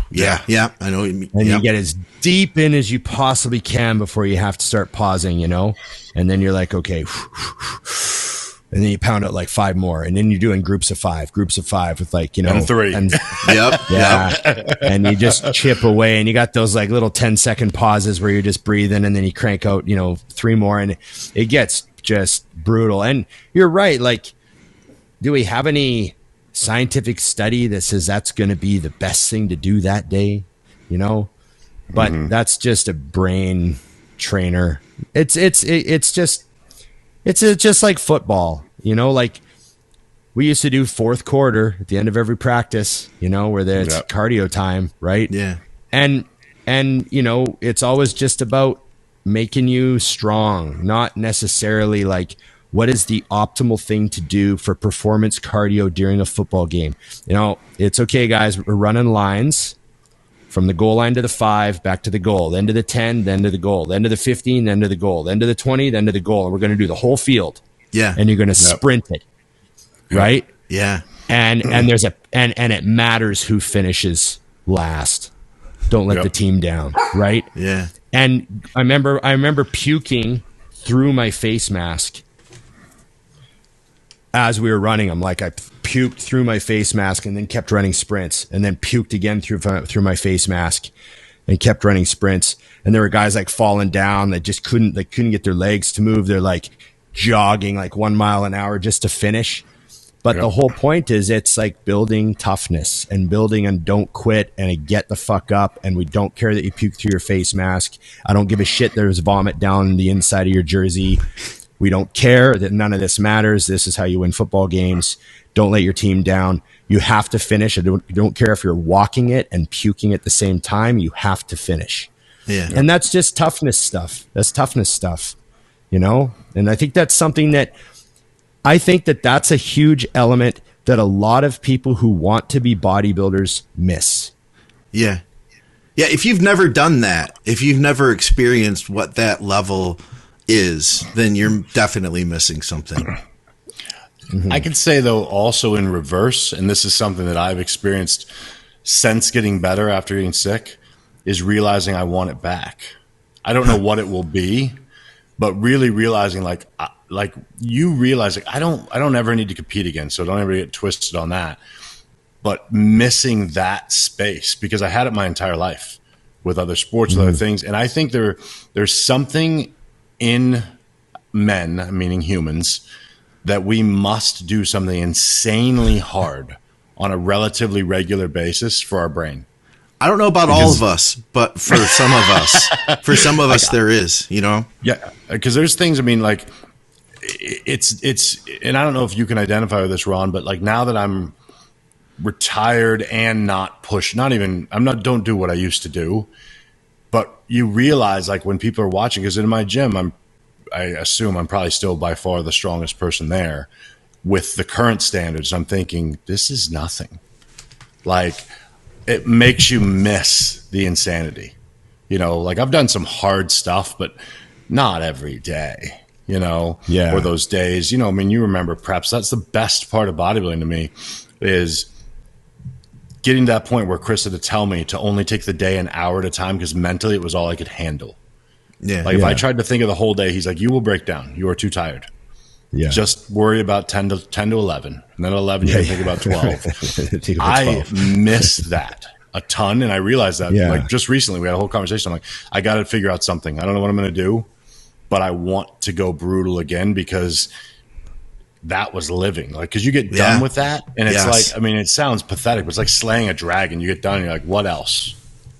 Yeah, I know what you mean. And you get as deep in as you possibly can before you have to start pausing, and then you're like, okay, and then you pound out like 5 more, and then you're doing groups of five with like, and 3. And, Yep. and you just chip away, and you got those like little 10-second pauses where you're just breathing, and then you crank out, 3 more, and it gets just brutal. And you're right. Like, do we have any scientific study that says that's going to be the best thing to do that day? But that's just a brain trainer. It's just like football, like we used to do fourth quarter at the end of every practice, where there's cardio time, right? Yeah. And it's always just about making you strong, not necessarily like what is the optimal thing to do for performance cardio during a football game. It's okay, guys. We're running lines from the goal line to the 5, back to the goal, then to the 10, then to the goal, then to the 15, then to the goal, then to the 20, then to the goal. And we're going to do the whole field. Yeah. And you're going to sprint it. Right? Yeah. And there's and it matters who finishes last. Don't let the team down, right? Yeah. And I remember puking through my face mask as we were running. I puked through my face mask and then kept running sprints, and then puked again through my face mask and kept running sprints. And there were guys like falling down that just couldn't get their legs to move. They're like jogging like 1 mile an hour just to finish. But the whole point is it's like building toughness and building and don't quit and get the fuck up. And we don't care that you puke through your face mask. I don't give a shit there's vomit down the inside of your jersey. We don't care that none of this matters. This is how you win football games. Don't let your team down. You have to finish. I don't care if you're walking it and puking at the same time. You have to finish. Yeah. And that's just toughness stuff. That's toughness stuff, And I think that's something that's a huge element that a lot of people who want to be bodybuilders miss. Yeah. Yeah. If you've never done that, if you've never experienced what that level is, then you're definitely missing something. I can say, though, also in reverse, and this is something that I've experienced since getting better after getting sick, is realizing I want it back. I don't know what it will be, but really realizing like you realize like I don't ever need to compete again, so don't ever get twisted on that. But missing that space, because I had it my entire life with other sports and other things, and I think there's something in men, meaning humans, that we must do something insanely hard on a relatively regular basis for our brain. I don't know about all of us, but for some of us, there is, Yeah, because there's things. I mean, like it's, and I don't know if you can identify with this, Ron, but like now that I'm retired and not pushed, don't do what I used to do, but you realize like when people are watching, because in my gym, I assume I'm probably still by far the strongest person there with the current standards. I'm thinking this is nothing. Like it makes you miss the insanity, like I've done some hard stuff, but not every day, Yeah. Or those days, I mean, you remember preps. That's the best part of bodybuilding to me is getting to that point where Chris had to tell me to only take the day an hour at a time because mentally it was all I could handle. Yeah. Like if I tried to think of the whole day, he's like, you will break down. You are too tired. Yeah. Just worry about 10 to 11. And then at 11, you can think about 12. I miss that a ton. And I realized that like just recently we had a whole conversation. I'm like, I got to figure out something. I don't know what I'm going to do, but I want to go brutal again because that was living. Like, cause you get done with that. And it's like, I mean, it sounds pathetic, but it's like slaying a dragon. You get done and you're like, what else?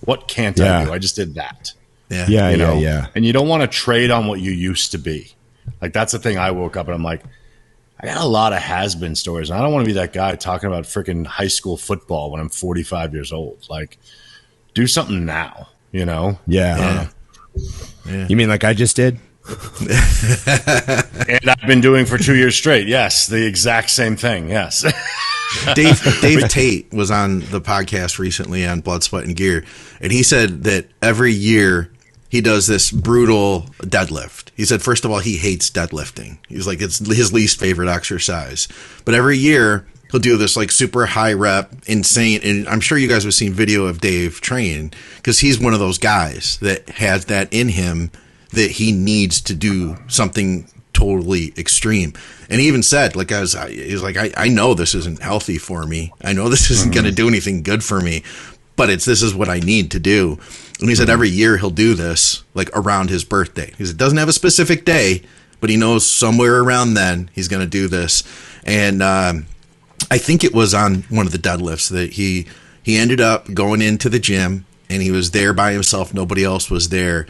What can't I do? I just did that. Yeah. And you don't want to trade on what you used to be. Like that's the thing. I woke up and I'm like, I got a lot of has-been stories. And I don't want to be that guy talking about freaking high school football when I'm 45 years old. Like, do something now, Yeah. You mean like I just did? And I've been doing for 2 years straight. Yes, the exact same thing. Yes. Dave Tate was on the podcast recently on Blood, Sweat, and Gear, and he said that every year he does this brutal deadlift. He said, first of all, he hates deadlifting. He's like, it's his least favorite exercise. But every year he'll do this like super high rep, insane. And I'm sure you guys have seen video of Dave train, because he's one of those guys that has that in him that he needs to do something totally extreme. And he even said, like, he's like, I know this isn't healthy for me. I know this isn't going to do anything good for me, but this is what I need to do. And he said every year he'll do this, like around his birthday. He said, doesn't have a specific day, but he knows somewhere around then he's going to do this. And I think it was on one of the deadlifts that he ended up going into the gym, and he was there by himself. Nobody else was there.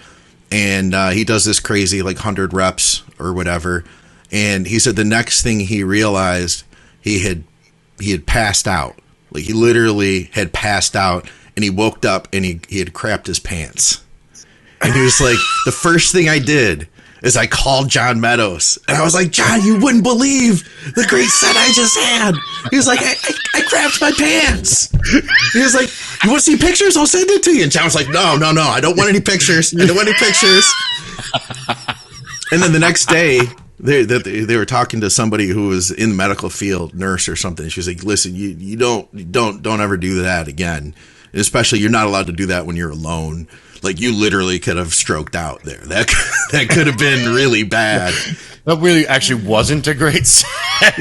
And he does this crazy like 100 reps or whatever. And he said the next thing he realized, he had passed out. Like he literally had passed out, and he woke up and he had crapped his pants. And he was like, the first thing I did is I called John Meadows, and I was like, John, you wouldn't believe the great set I just had. He was like, I crapped my pants. He was like, you want to see pictures? I'll send it to you. And John was like, no, I don't want any pictures. I don't want any pictures. And then the next day, they were talking to somebody who was in the medical field, nurse or something. She was like, listen, you don't ever do that again. Especially, you're not allowed to do that when you're alone. Like, you literally could have stroked out there. That could have been really bad. That really actually wasn't a great set.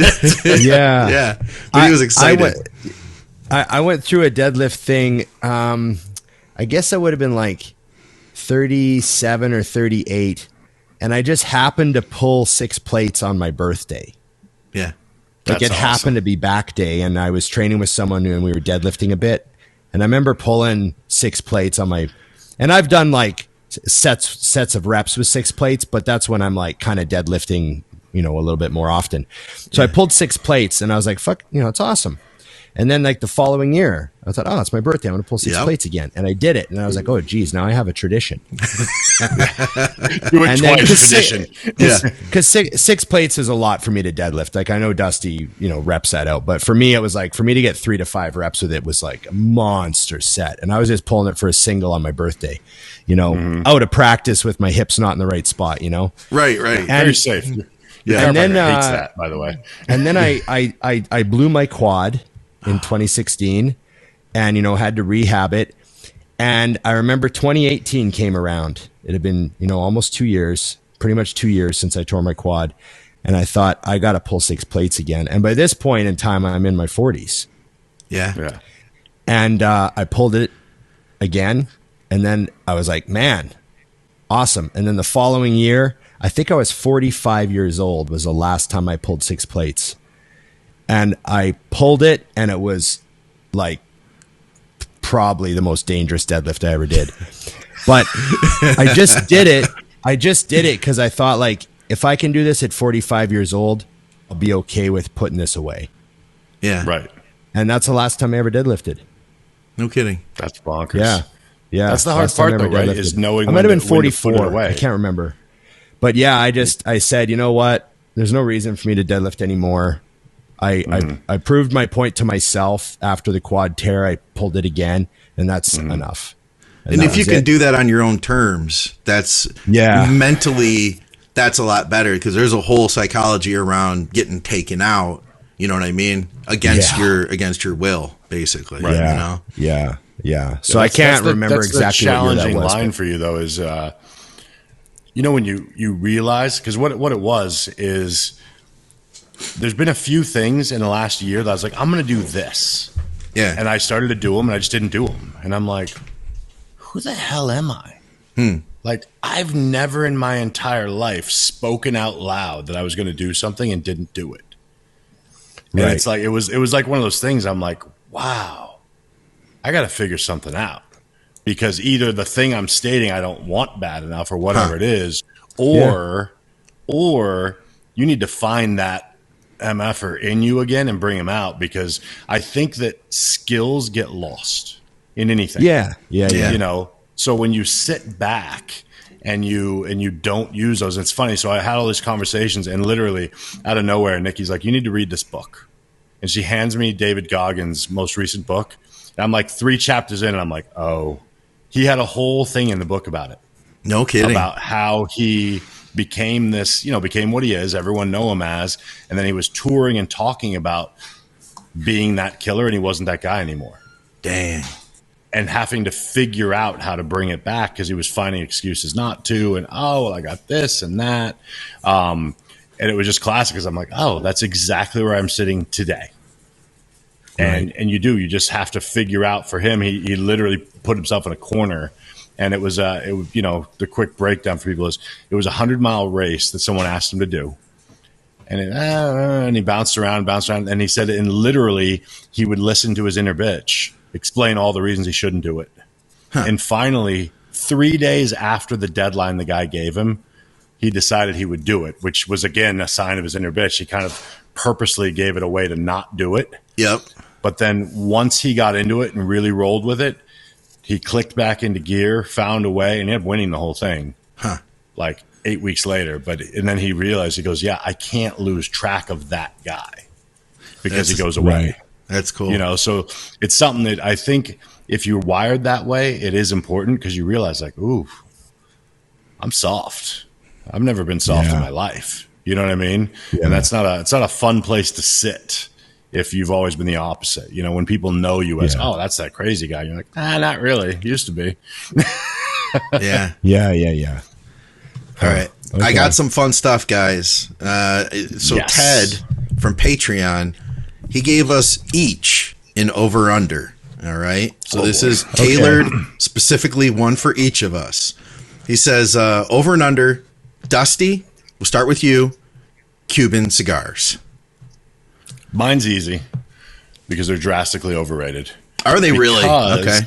Yeah. But he was excited. I went through a deadlift thing. I guess I would have been like 37 or 38. And I just happened to pull 6 plates on my birthday. Yeah. Like, it happened to be back day, and I was training with someone and we were deadlifting a bit. And I remember pulling 6 plates on my... And I've done like sets of reps with 6 plates, but that's when I'm like kind of deadlifting, a little bit more often. So I pulled 6 plates, and I was like, fuck, it's awesome. And then like the following year, I thought, oh, it's my birthday. I'm going to pull 6 plates again. And I did it. And I was like, oh, geez, now I have a tradition. And then tradition. Because 6 plates is a lot for me to deadlift. Like, I know Dusty, reps that out. But for me, it was like, for me to get 3 to 5 reps with it was like a monster set. And I was just pulling it for a single on my birthday, out of practice with my hips not in the right spot, Right. And, very safe. Yeah. And then hates that, by the way. And then I blew my quad in 2016 and, had to rehab it. And I remember 2018 came around. It had been, almost 2 years, pretty much 2 years since I tore my quad. And I thought, I got to pull 6 plates again. And by this point in time, I'm in my 40s. Yeah. And I pulled it again. And then I was like, man, awesome. And then the following year, I think I was 45 years old was the last time I pulled 6 plates. And I pulled it, and it was like probably the most dangerous deadlift I ever did. But I just did it. Because I thought, like, if I can do this at 45 years old, I'll be okay with putting this away. Yeah. Right. And that's the last time I ever deadlifted. No kidding. That's bonkers. Yeah. That's the hard part, though, right? Is knowing I might have been when to put it 44. away. I can't remember. But yeah, I said, you know what? There's no reason for me to deadlift anymore. I proved my point to myself after the quad tear. I pulled it again, and that's enough. And if you can do that on your own terms, that's mentally, that's a lot better, because there's a whole psychology around getting taken out. You know what I mean? Against your will, basically. Right. Yeah. So I can't remember exactly what year that was. The challenging was, line for you, though, is when you realize, because what it was is, there's been a few things in the last year that I was like, I'm going to do this. Yeah. And I started to do them, and I just didn't do them. And I'm like, who the hell am I? Like, I've never in my entire life spoken out loud that I was going to do something and didn't do it. And it's like, it was like one of those things. I'm like, wow, I got to figure something out, because either the thing I'm stating I don't want bad enough or whatever it is, or you need to find that MFer in you again and bring him out, because I think that skills get lost in anything. Yeah. So when you sit back and you don't use those, it's funny. So I had all these conversations, and literally out of nowhere, Nikki's like, you need to read this book. And she hands me David Goggins' most recent book. And I'm like 3 chapters in, and I'm like, oh, he had a whole thing in the book about it. No kidding. About how he became this, became what he is, everyone know him as, and then he was touring and talking about being that killer, and he wasn't that guy anymore. Dang. And having to figure out how to bring it back because he was finding excuses not to. And, oh, well, I got this and that. And it was just classic because I'm like, oh, that's exactly where I'm sitting today. And you just have to figure out for him. He literally put himself in a corner. And it was the quick breakdown for people is it was a 100-mile race that someone asked him to do. And he bounced around. And he said, and literally he would listen to his inner bitch explain all the reasons he shouldn't do it. Huh. And finally, 3 days after the deadline the guy gave him, he decided he would do it, which was, again, a sign of his inner bitch. He kind of purposely gave it away to not do it. Yep. But then once he got into it and really rolled with it, he clicked back into gear, found a way, and he ended up winning the whole thing. Huh. Like 8 weeks later. And then he realized, he goes, yeah, I can't lose track of that guy because he goes away. Right. That's cool. So it's something that I think if you're wired that way, it is important because you realize like, ooh, I'm soft. I've never been soft in my life. You know what I mean? Yeah. And it's not a fun place to sit if you've always been the opposite. When people know you as, oh, that's that crazy guy. You're like, not really. Used to be. Yeah. Yeah. All right. Okay. I got some fun stuff, guys. Ted from Patreon, he gave us each an over-under. All right. So this is tailored specifically one for each of us. He says, over and under, Dusty, we'll start with you, Cuban cigars. Mine's easy because they're drastically overrated. Are they really? Okay.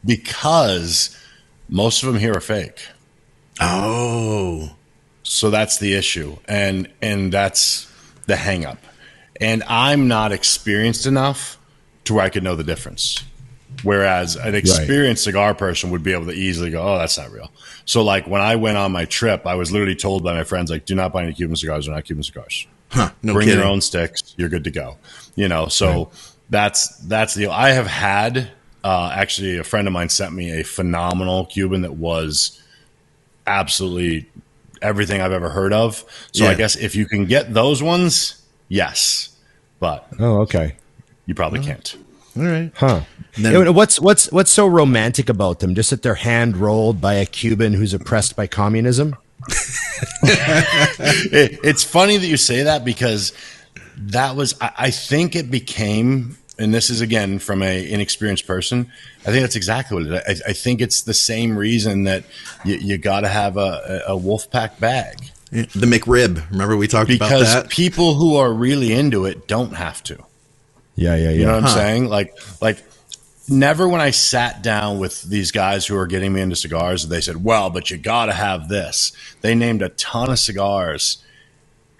Because most of them here are fake. Oh. So that's the issue. And that's the hang up. And I'm not experienced enough to where I could know the difference. Whereas an experienced cigar person would be able to easily go, oh, that's not real. So like when I went on my trip, I was literally told by my friends, like, do not buy any Cuban cigars. They're not Cuban cigars. Huh, no Bring kidding. your own sticks. You're good to go. So that's the deal. I have had, actually a friend of mine sent me a phenomenal Cuban that was absolutely everything I've ever heard of. So I guess if you can get those ones, yes. But you probably can't. All right. Huh. Then, what's so romantic about them? Just that they're hand rolled by a Cuban who's oppressed by communism? It's funny that you say that because that was, I think it became, and this is again from an inexperienced person, I think that's exactly what it is. I think it's the same reason that you got to have a Wolfpack bag. The McRib. Remember we talked about that? Because people who are really into it don't have to. Yeah. You know what I'm saying? Like never when I sat down with these guys who are getting me into cigars, they said, well, but you got to have this. They named a ton of cigars,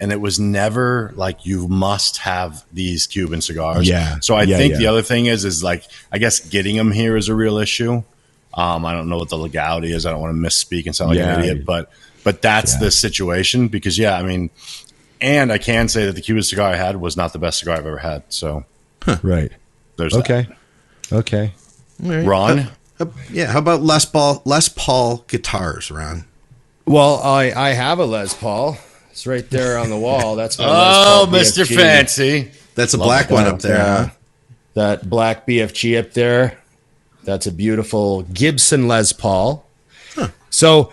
and it was never like you must have these Cuban cigars. Yeah. So I think the other thing is like, I guess getting them here is a real issue. I don't know what the legality is. I don't want to misspeak and sound like an idiot, but that's the situation because, and I can say that the Cuban cigar I had was not the best cigar I've ever had. So, right. There's that. Okay. Right. Ron? How about Les Paul guitars, Ron? Well, I have a Les Paul. It's right there on the wall. That's my Les Paul Mr. BFG. Fancy. That's a black one up there. Huh? That black BFG up there. That's a beautiful Gibson Les Paul. Huh. So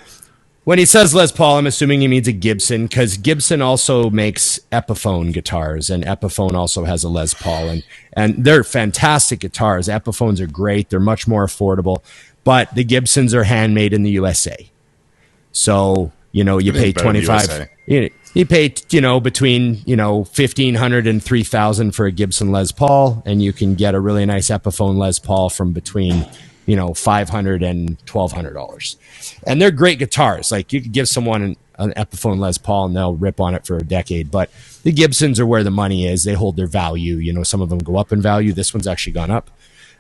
when he says Les Paul, I'm assuming he means a Gibson because Gibson also makes Epiphone guitars, and Epiphone also has a Les Paul, and they're fantastic guitars. Epiphones are great. They're much more affordable, but the Gibsons are handmade in the USA. So, you pay 25. You pay, between, $1,500 and $3,000 for a Gibson Les Paul, and you can get a really nice Epiphone Les Paul from between $500 and $1,200. And they're great guitars. Like you could give someone an Epiphone Les Paul and they'll rip on it for a decade. But the Gibsons are where the money is. They hold their value. Some of them go up in value. This one's actually gone up.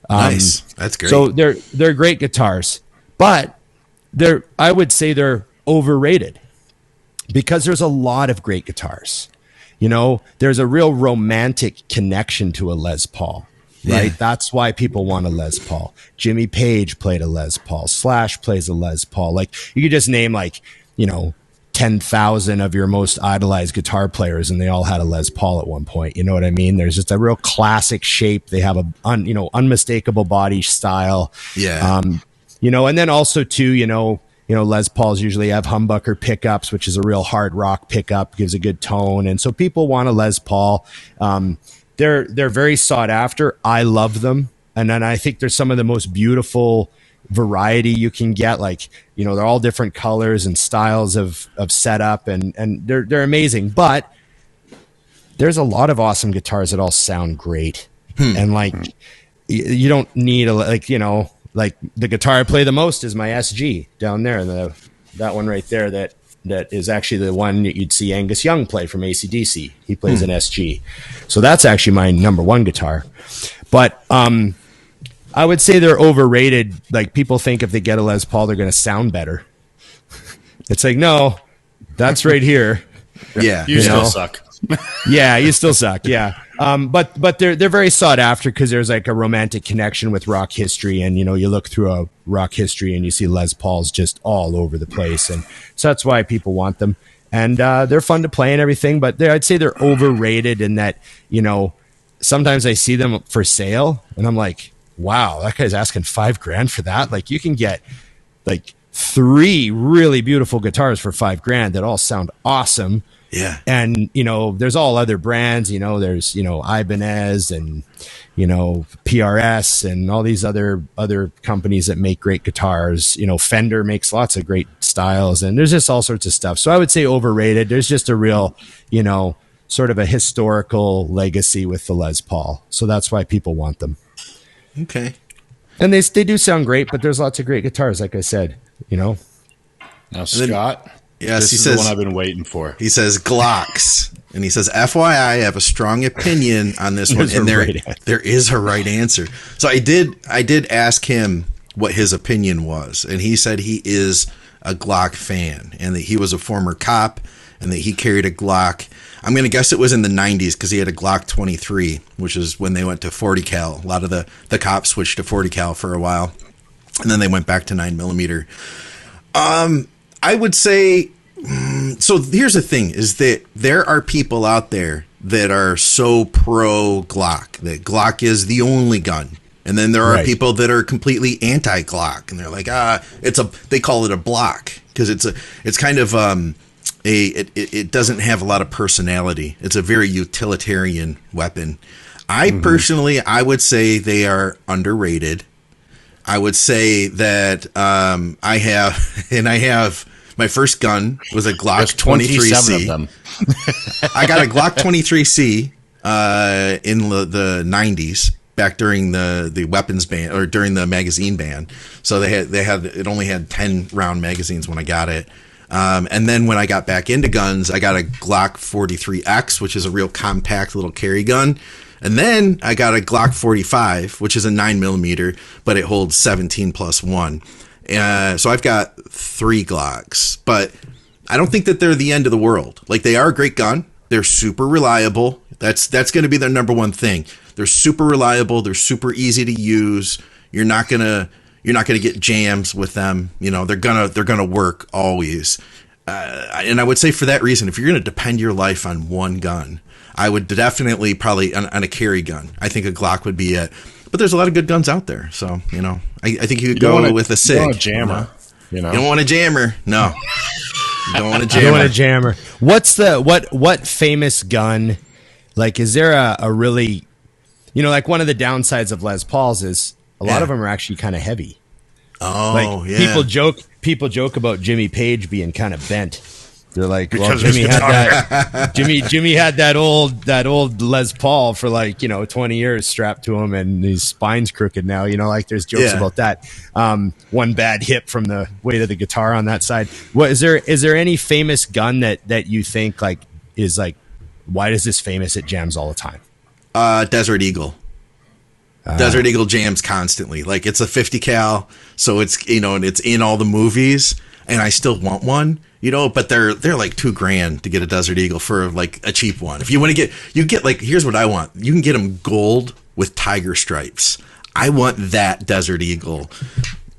Nice. That's great. So they're great guitars, but I would say they're overrated because there's a lot of great guitars. There's a real romantic connection to a Les Paul. Right. Yeah. That's why people want a Les Paul. Jimmy Page played a Les Paul. Slash plays a Les Paul. Like you could just name 10 10,000 of your most idolized guitar players, and they all had a Les Paul at one point. You know what I mean? There's just a real classic shape. They have a unmistakable body style. Yeah. And then also too, Les Pauls usually have humbucker pickups, which is a real hard rock pickup, gives a good tone. And so people want a Les Paul. They're very sought after. I love them. And then I think there's some of the most beautiful variety you can get. Like, they're all different colors and styles of setup, and they're amazing. But there's a lot of awesome guitars that all sound great. And like, you don't need like the guitar I play the most is my SG down there. That one right there, that is actually the one that you'd see Angus Young play from AC/DC. He plays an SG. So that's actually my number one guitar. But I would say they're overrated. Like, people think if they get a Les Paul, they're going to sound better. It's like, no, that's right here. Yeah. You still suck. Yeah, you still suck. Yeah. But they're very sought after because there's like a romantic connection with rock history. And, you look through a rock history and you see Les Pauls just all over the place. And so that's why people want them. And they're fun to play and everything. But I'd say they're overrated in that, sometimes I see them for sale and I'm like, wow, that guy's asking $5,000 for that. Like, you can get like 3 really beautiful guitars for $5,000 that all sound awesome. Yeah. And, there's all other brands, there's, Ibanez and, PRS and all these other companies that make great guitars. Fender makes lots of great styles, and there's just all sorts of stuff. So I would say overrated. There's just a real, sort of a historical legacy with the Les Paul. So that's why people want them. Okay. And they do sound great, but there's lots of great guitars, like I said, Now, Scott, yes, this is the one I've been waiting for. He says Glocks, and he says, FYI, I have a strong opinion on this one, and there is a right answer. So I did ask him what his opinion was, and he said he is a Glock fan, and that he was a former cop, and that he carried a Glock. I'm going to guess it was in the 90s because he had a Glock 23, which is when they went to 40 cal. A lot of the cops switched to 40 cal for a while, and then they went back to 9mm. I would say, so here's the thing, is that there are people out there that are so pro Glock, that Glock is the only gun. And then there are people that are completely anti Glock, and they're like, they call it a block because it's kind of, it doesn't have a lot of personality. It's a very utilitarian weapon. Personally, I would say they are underrated. I would say that I have my first gun was a Glock 23C. Of them. I got a Glock 23C in the 90s, back during the weapons ban, or during the magazine ban. So it only had 10 round magazines when I got it. And then when I got back into guns, I got a Glock 43X, which is a real compact little carry gun. And then I got a Glock 45, which is a 9mm, but it holds 17+1. So I've got 3 Glocks, but I don't think that they're the end of the world. Like, they are a great gun. They're super reliable. That's going to be their number one thing. They're super reliable. They're super easy to use. You're not gonna get jams with them. They're gonna work always. And I would say, for that reason, if you're gonna depend your life on one gun, I would definitely probably on a carry gun. I think a Glock would be it. But there's a lot of good guns out there. So, I think you could go with a SIG. You want a jammer. You don't want a jammer. No. You don't want a jammer. I don't want a jammer. What's what famous gun? Like, is there a really, like, one of the downsides of Les Pauls is a lot of them are actually kind of heavy. Oh, like, yeah. People joke about Jimmy Page being kind of bent. They're like, well, Because Jimmy had that old Les Paul for 20 years strapped to him, and his spine's crooked now. Like, there's jokes about that. One bad hit from the weight of the guitar on that side. What is there any famous gun that you think is why is this famous? It jams all the time. Desert Eagle. Desert Eagle jams constantly. Like, it's a 50 cal, so it's and it's in all the movies, and I still want one. But they're like $2,000 to get a Desert Eagle for a cheap one. If you want to here's what I want. You can get them gold with tiger stripes. I want that Desert Eagle.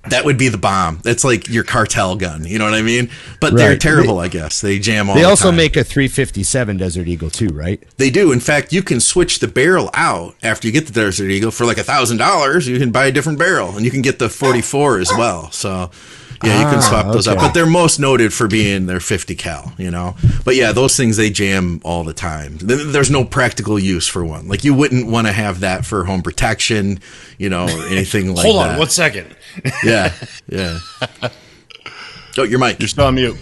That would be the bomb. That's like your cartel gun. You know what I mean? But they're terrible, I guess. They jam all the time. They also make a 357 Desert Eagle too, right? They do. In fact, you can switch the barrel out after you get the Desert Eagle for like $1,000. You can buy a different barrel, and you can get the 44 as well. So, yeah, you can swap those out. But they're most noted for being their 50 cal, you know? But yeah, those things, they jam all the time. There's no practical use for one. Like, you wouldn't want to have that for home protection, you know, or anything like that. Hold on 1 second. Yeah. Oh, your mic. You're still on mute.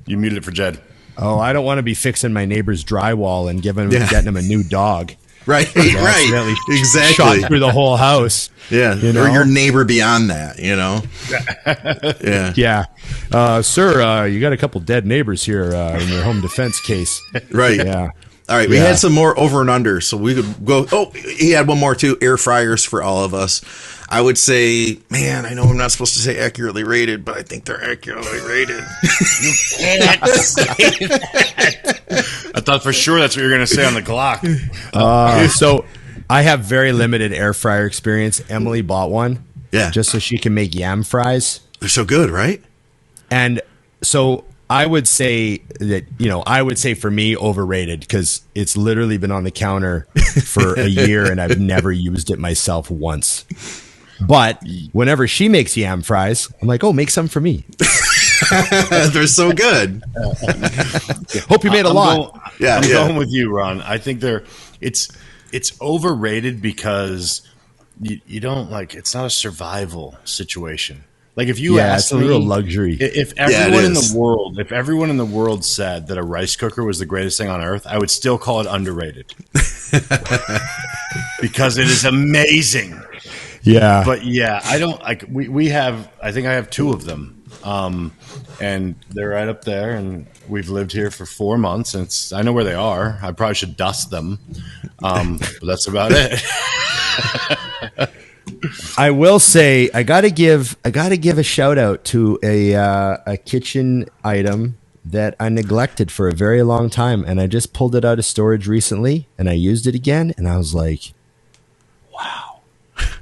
You muted it for Jed. Oh, I don't want to be fixing my neighbor's drywall and getting him a new dog. Right. Exactly. Shot through the whole house. Yeah. You know? Or your neighbor beyond that, you know? Yeah. Sir, you got a couple dead neighbors here in your home defense case. Right. Yeah. All right, we had some more over and under, so we could go. Oh, he had one more too. Air fryers for all of us. I would say, man, I know I'm not supposed to say accurately rated, but I think they're accurately rated. You can't say that. I thought for sure that's what you were going to say on the Glock. So I have very limited air fryer experience. Emily bought one, just so she can make yam fries. They're so good, right? And so I would say that, I would say for me, overrated, because it's literally been on the counter for a year and I've never used it myself once. But whenever she makes yam fries, I'm like, oh, make some for me. They're so good. Hope you made a lot. I'm going with you, Ron. I think it's overrated because you don't it's not a survival situation. Like if you ask me, it's a real luxury. If everyone in the world said that a rice cooker was the greatest thing on earth, I would still call it underrated. Because it is amazing. Yeah. But yeah, I don't I think I have two of them. And they're right up there, and we've lived here for 4 months, and I know where they are. I probably should dust them. But that's about it. I will say I gotta give a shout out to a kitchen item that I neglected for a very long time, and I just pulled it out of storage recently, and I used it again, and I was like, "Wow,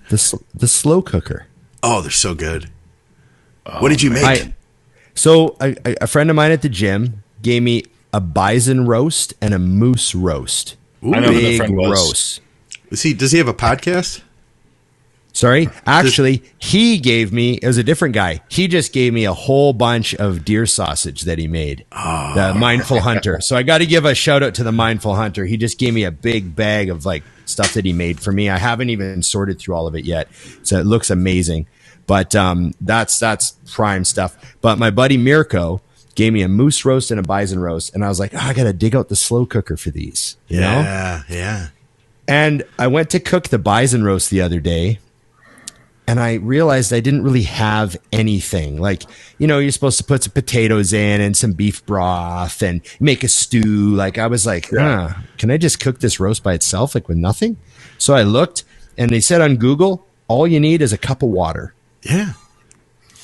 the slow cooker." Oh, they're so good. What did you make? A friend of mine at the gym gave me a bison roast and a moose roast. Ooh, I know who the friend was. Roast. Does he have a podcast? Sorry, actually, he gave me, it was a different guy. He just gave me a whole bunch of deer sausage that he made, the Mindful Hunter. So I got to give a shout out to the Mindful Hunter. He just gave me a big bag of stuff that he made for me. I haven't even sorted through all of it yet. So it looks amazing, but that's prime stuff. But my buddy Mirko gave me a moose roast and a bison roast. And I was like, I got to dig out the slow cooker for these, you know? Yeah. And I went to cook the bison roast the other day. And I realized I didn't really have anything. You're supposed to put some potatoes in and some beef broth and make a stew. I was like, can I just cook this roast by itself, with nothing? So I looked, and they said on Google, all you need is a cup of water. Yeah.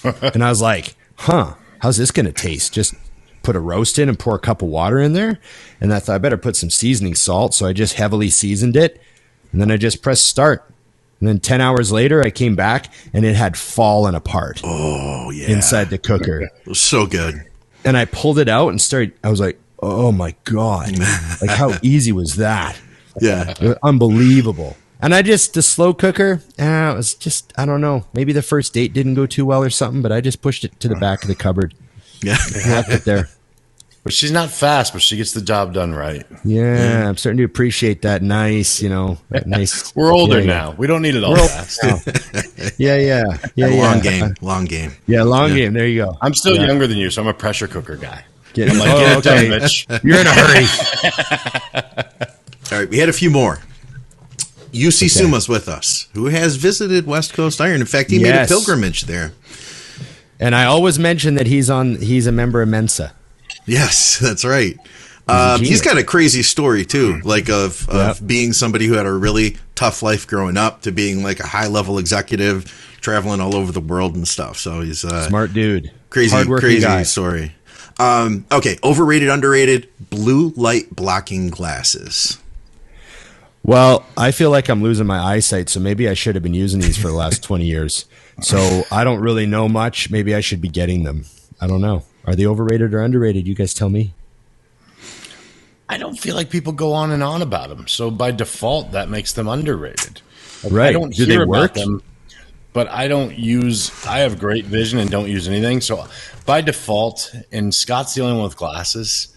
And I was like, how's this going to taste? Just put a roast in and pour a cup of water in there? And I thought I better put some seasoning salt. So I just heavily seasoned it. And then I just pressed start. And then 10 hours later, I came back, and it had fallen apart. Oh, yeah. Inside the cooker. It was so good. And I pulled it out and I was like, oh, my God. How easy was that? Yeah. Unbelievable. And the slow cooker, it was just, I don't know. Maybe the first date didn't go too well or something, but I just pushed it to the back of the cupboard. Yeah. Left it there. But she's not fast, but she gets the job done right. Yeah, I'm starting to appreciate that nice, nice. We're older now. We don't need it all fast. Yeah. Long game. Yeah, long game. There you go. I'm still younger than you, so I'm a pressure cooker guy. I'm like, get it done, Mitch. You're in a hurry. All right, we had a few more. UC Suma's with us, who has visited West Coast Iron. In fact, he made a pilgrimage there. And I always mention that he's a member of Mensa. Yes, that's right. He's got a crazy story too, of being somebody who had a really tough life growing up to being a high level executive, traveling all over the world and stuff. So he's a smart dude, crazy guy. Story. Okay, overrated, underrated, blue light blocking glasses. Well, I feel like I'm losing my eyesight, so maybe I should have been using these for the last 20 years. So I don't really know much. Maybe I should be getting them. I don't know. Are they overrated or underrated? You guys tell me. I don't feel like people go on and on about them. So by default, that makes them underrated. Right. I don't Do hear they about work? them, but I have great vision and don't use anything. So by default, and Scott's the only one with glasses.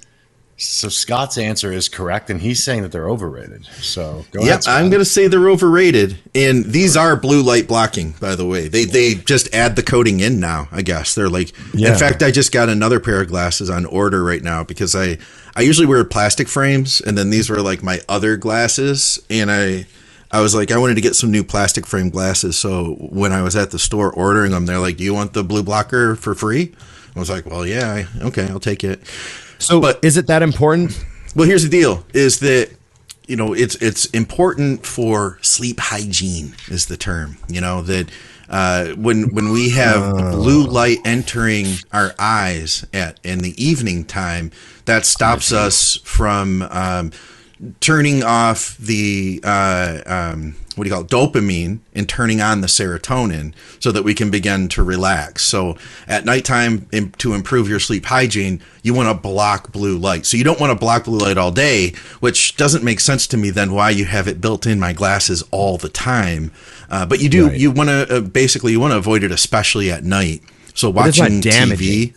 So Scott's answer is correct, and he's saying that they're overrated. So go ahead, Scott. I'm going to say they're overrated. And these are blue light blocking, by the way. They just add the coating in now, I guess. They're like, in fact, I just got another pair of glasses on order right now because I usually wear plastic frames, and then these were like my other glasses. And I was like, I wanted to get some new plastic frame glasses. So when I was at the store ordering them, they're like, do you want the blue blocker for free? I was like, well, yeah, okay, I'll take it. So, but is it that important? Well, here's the deal: is that it's important for sleep hygiene is the term. That when we have blue light entering our eyes in the evening time, that stops us from turning off the dopamine and turning on the serotonin so that we can begin to relax. So at nighttime, to improve your sleep hygiene, you want to block blue light. So you don't want to block blue light all day, which doesn't make sense to me then why you have it built in my glasses all the time. But you do, you want to you want to avoid it, especially at night. So watching TV.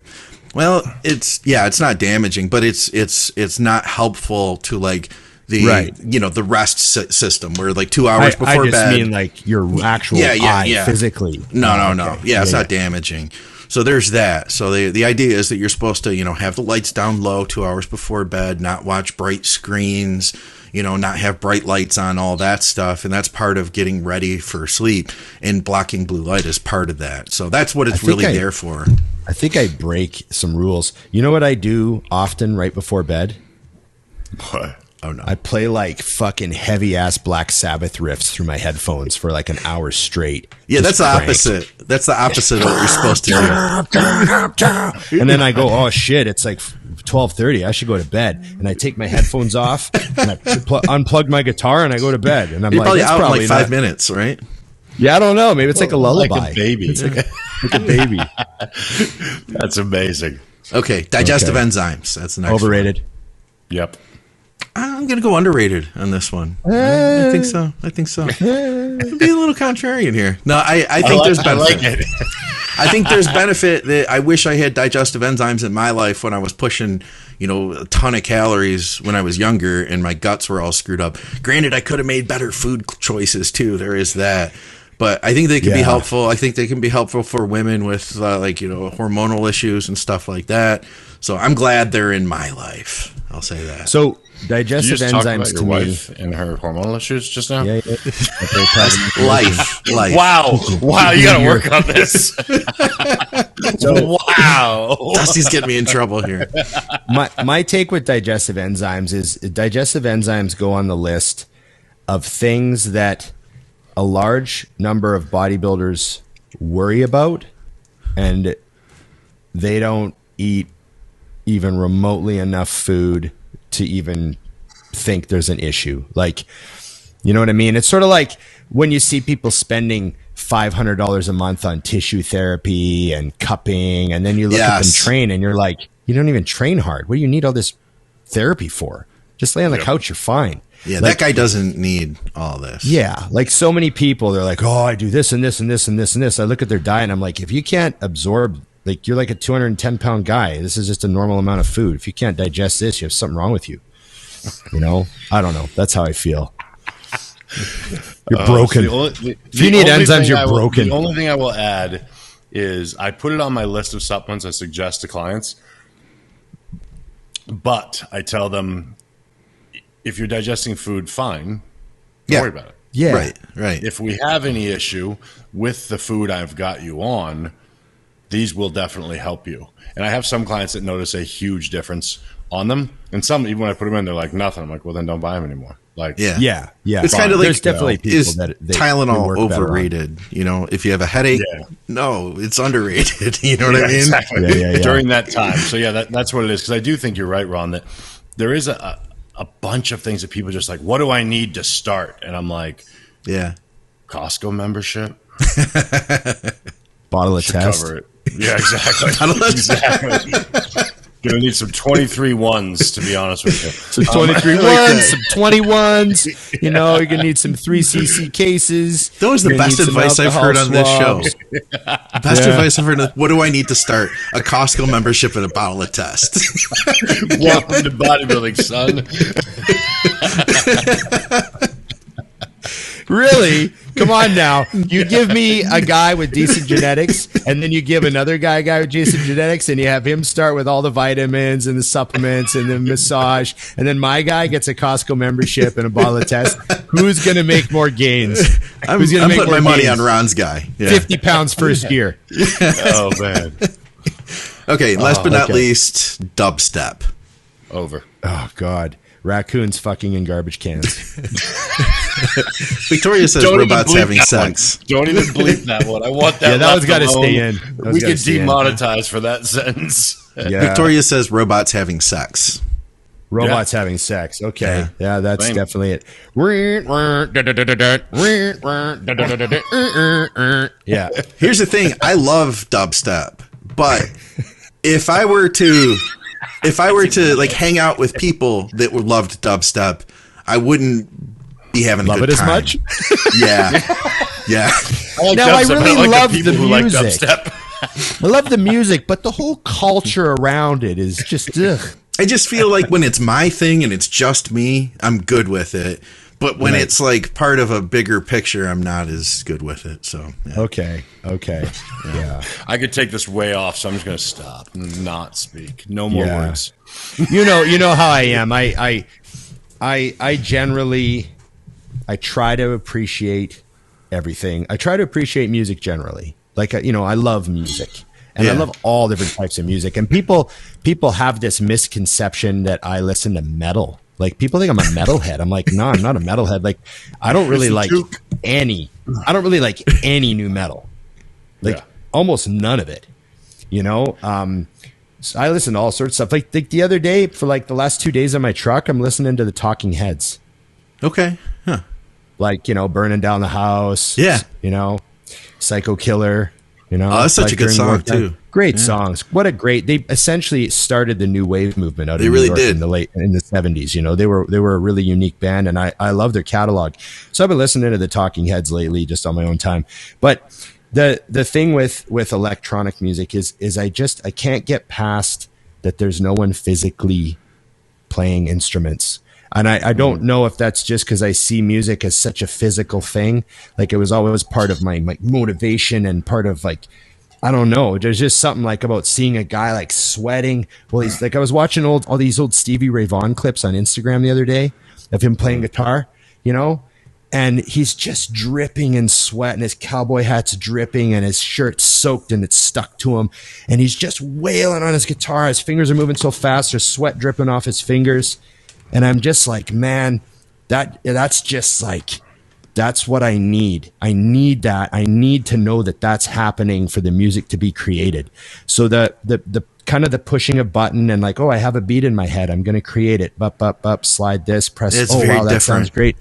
Well, it's not damaging, but it's not helpful to like the rest system where like 2 hours before bed. I just mean like your actual eye physically. No. Yeah, it's not damaging. So there's that. So the idea is that you're supposed to, have the lights down low 2 hours before bed, not watch bright screens, not have bright lights on, all that stuff. And that's part of getting ready for sleep, and blocking blue light is part of that. So that's what it's really there for. I think I break some rules. You know what I do often right before bed? What? Oh no! I play like fucking heavy ass Black Sabbath riffs through my headphones for like an hour straight. Yeah, that's the opposite. That's the opposite of what you're supposed to do. And then I go, oh shit! It's like 12:30. I should go to bed. And I take my headphones off and I unplug my guitar and I go to bed. And you're probably out in like 5 minutes, right? Yeah, I don't know. Maybe it's like a lullaby, like a baby. It's like a baby. That's amazing. Okay, digestive enzymes. That's the next. Overrated. One. Yep. I'm going to go underrated on this one. I think so. Be a little contrarian here. No, I think there's benefit. I like it. I think there's benefit that I wish I had digestive enzymes in my life when I was pushing, a ton of calories when I was younger and my guts were all screwed up. Granted, I could have made better food choices too. There is that. But I think they can be helpful. I think they can be helpful for women with hormonal issues and stuff like that. So I'm glad they're in my life. I'll say that. So digestive enzymes to wife and her hormonal issues just now. Yeah. Life. Wow, you got to work on this. Wow, Dusty's getting me in trouble here. My take with digestive enzymes is digestive enzymes go on the list of things that a large number of bodybuilders worry about, and they don't eat even remotely enough food to even think there's an issue. Like, you know what I mean? It's sort of like when you see people spending $500 a month on tissue therapy and cupping, and then you look at them train and you're like, you don't even train hard. What do you need all this therapy for? Just lay on the couch, you're fine. Yeah, that guy doesn't need all this. Yeah, like so many people, they're like, oh, I do this and this and this and this and this. I look at their diet and I'm like, if you can't absorb, like you're like a 210-pound guy. This is just a normal amount of food. If you can't digest this, you have something wrong with you. I don't know. That's how I feel. You're broken. If you need enzymes, you're broken. The only thing I will add is I put it on my list of supplements I suggest to clients, but I tell them, if you're digesting food, fine. Don't worry about it. Yeah. Right. If we have any issue with the food I've got you on, these will definitely help you. And I have some clients that notice a huge difference on them. And some, even when I put them in, they're like, nothing. I'm like, well, then don't buy them anymore. Like, yeah. It's kind of like, there's definitely people that Tylenol overrated. If you have a headache, no, it's underrated. You know what I mean? Exactly. Yeah. During that time. So that's what it is. Because I do think you're right, Ron, that there is a a bunch of things that people just like, what do I need to start? And I'm like, Yeah. Costco membership. Bottle of Should test. cover it. Yeah, exactly. Exactly. Gonna need some 23 ones, to be honest with you. Some 23 ones, some 21s. You know, you're going to need some 3cc cases. That was the You're gonna best need some advice I've heard on this show. swabs. The best advice I've heard. What do I need to start? A Costco membership and a bottle of test. Welcome to bodybuilding, son. Really? Come on now. You give me a guy with decent genetics, and then you give another guy with decent genetics, and you have him start with all the vitamins and the supplements and the massage, and then my guy gets a Costco membership and a bottle of test. Who's going to make more gains? I'm Who's gonna make putting more my money gains? on Ron's guy. Yeah. 50 pounds first year. Oh, man. Okay, last but not okay. least, dubstep. Over. Oh, God. Raccoons fucking in garbage cans. Victoria says Don't even robots bleep having that sex. one. Don't even bleep that one. I want that. Yeah, that one's got to stay in. That one's We gotta get stay in. demonetized for that sentence. Yeah. Victoria says robots having sex. Robots having sex. Okay. Yeah, that's Same. definitely it. Yeah. Here's the thing. I love dubstep, but if I were to like hang out with people that loved dubstep, I wouldn't be having a Love good it as time. much? Yeah. Yeah. I like Now, I dubstep, but really like love people the who like music. dubstep. I love the music, but the whole culture around it is just ugh. I just feel like when it's my thing and it's just me, I'm good with it. But when Right. it's like part of a bigger picture, I'm not as good with it. So yeah. Okay. Yeah. I could take this way off, so I'm just going to stop and not speak. No more Yeah. words. You know how I am. I generally try to appreciate everything. I try to appreciate music generally. Like I love music. And I Yeah. love all different types of music. And people have this misconception that I listen to metal. Like people think I'm a metalhead. I'm like, no, I'm not a metalhead. Like I don't really like any new metal. Like almost none of it. You know? So I listen to all sorts of stuff. Like the other day, for like the last 2 days on my truck, I'm listening to the Talking Heads. Okay. Huh. Like, Burning Down the House. Yeah. Psycho Killer. Oh, that's such a good during song, wartime. too. Great songs. They essentially started the new wave movement out of They New really York did. in the 70s. They were a really unique band, and I love their catalog. So I've been listening to the Talking Heads lately, just on my own time. But the thing with electronic music is I can't get past that there's no one physically playing instruments. And I don't know if that's just because I see music as such a physical thing. Like it was always part of my motivation and part of like, I don't know. There's just something like about seeing a guy like sweating. Well, he's like, I was watching all these old Stevie Ray Vaughan clips on Instagram the other day of him playing guitar, and he's just dripping in sweat and his cowboy hat's dripping and his shirt's soaked and it's stuck to him. And he's just wailing on his guitar. His fingers are moving so fast. There's sweat dripping off his fingers. And I'm just like, man, that's just like, that's what I need. I need that. I need to know that that's happening for the music to be created. So the kind of the pushing a button and like, oh, I have a beat in my head. I'm going to create it. Bup, slide this, press. It's oh, very wow, that different. sounds great.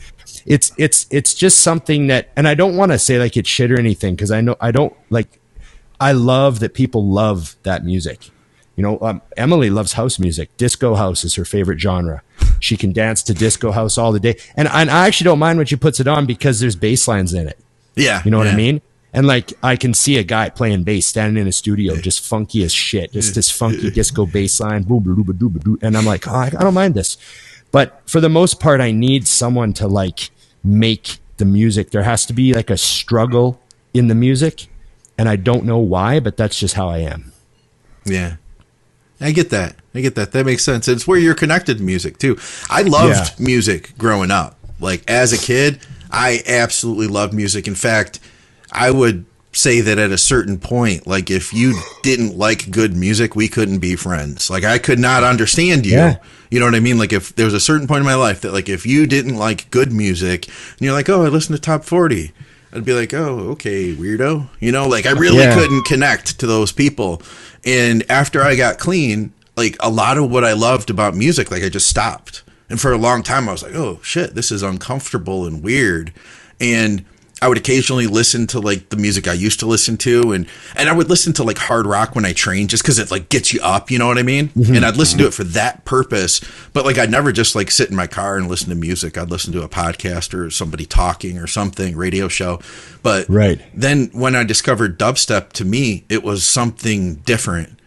It's just something that, and I don't want to say like it's shit or anything. Cause I love that people love that music. Emily loves house music. Disco house is her favorite genre. She can dance to disco house all the day. And I actually don't mind when she puts it on because there's bass lines in it. Yeah. You know what I mean? And like, I can see a guy playing bass standing in a studio, just funky as shit. Just this funky disco bass line. Boom, boom, boom, boom, boom. And I'm like, oh, I don't mind this. But for the most part, I need someone to like make the music. There has to be like a struggle in the music. And I don't know why, but that's just how I am. Yeah. I get that. That makes sense. It's where you're connected to music too. I loved music growing up. Like as a kid, I absolutely loved music. In fact, I would say that at a certain point, like if you didn't like good music, we couldn't be friends. Like I could not understand you. Yeah. You know what I mean? Like if there was a certain point in my life that like if you didn't like good music and you're like, oh, I listen to top 40. I'd be like, oh, okay, weirdo. Like I really couldn't connect to those people. And after I got clean, like a lot of what I loved about music, like I just stopped. And for a long time, I was like, oh shit, this is uncomfortable and weird. And I would occasionally listen to like the music I used to listen to, and I would listen to like hard rock when I trained, just because it like gets you up, you know what I mean? And I'd listen to it for that purpose. But like I'd never just like sit in my car and listen to music. I'd listen to a podcast or somebody talking or something, radio show. But then when I discovered dubstep, to me it was something different,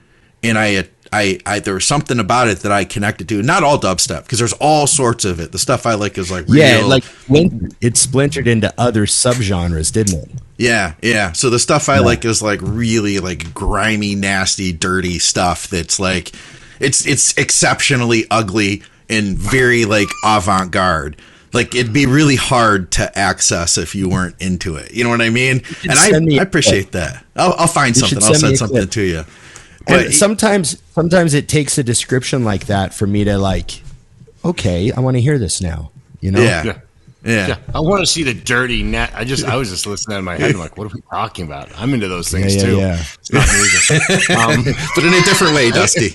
and I there was something about it that I connected to. Not all dubstep, because there's all sorts of it. The stuff I like is like real. Like it splintered into other subgenres, didn't it? Yeah. So the stuff I like is like really like grimy, nasty, dirty stuff that's like it's exceptionally ugly and very like avant-garde. Like it'd be really hard to access if you weren't into it. You know what I mean? And I appreciate that. I'll find something. I'll send something to you. But sometimes it takes a description like that for me to like, okay, I want to hear this now. You know? Yeah. I want to see the dirty net. I was just listening in my head. I'm like, what are we talking about? I'm into those things too. Yeah. It's not music. But in a different way, Dusty.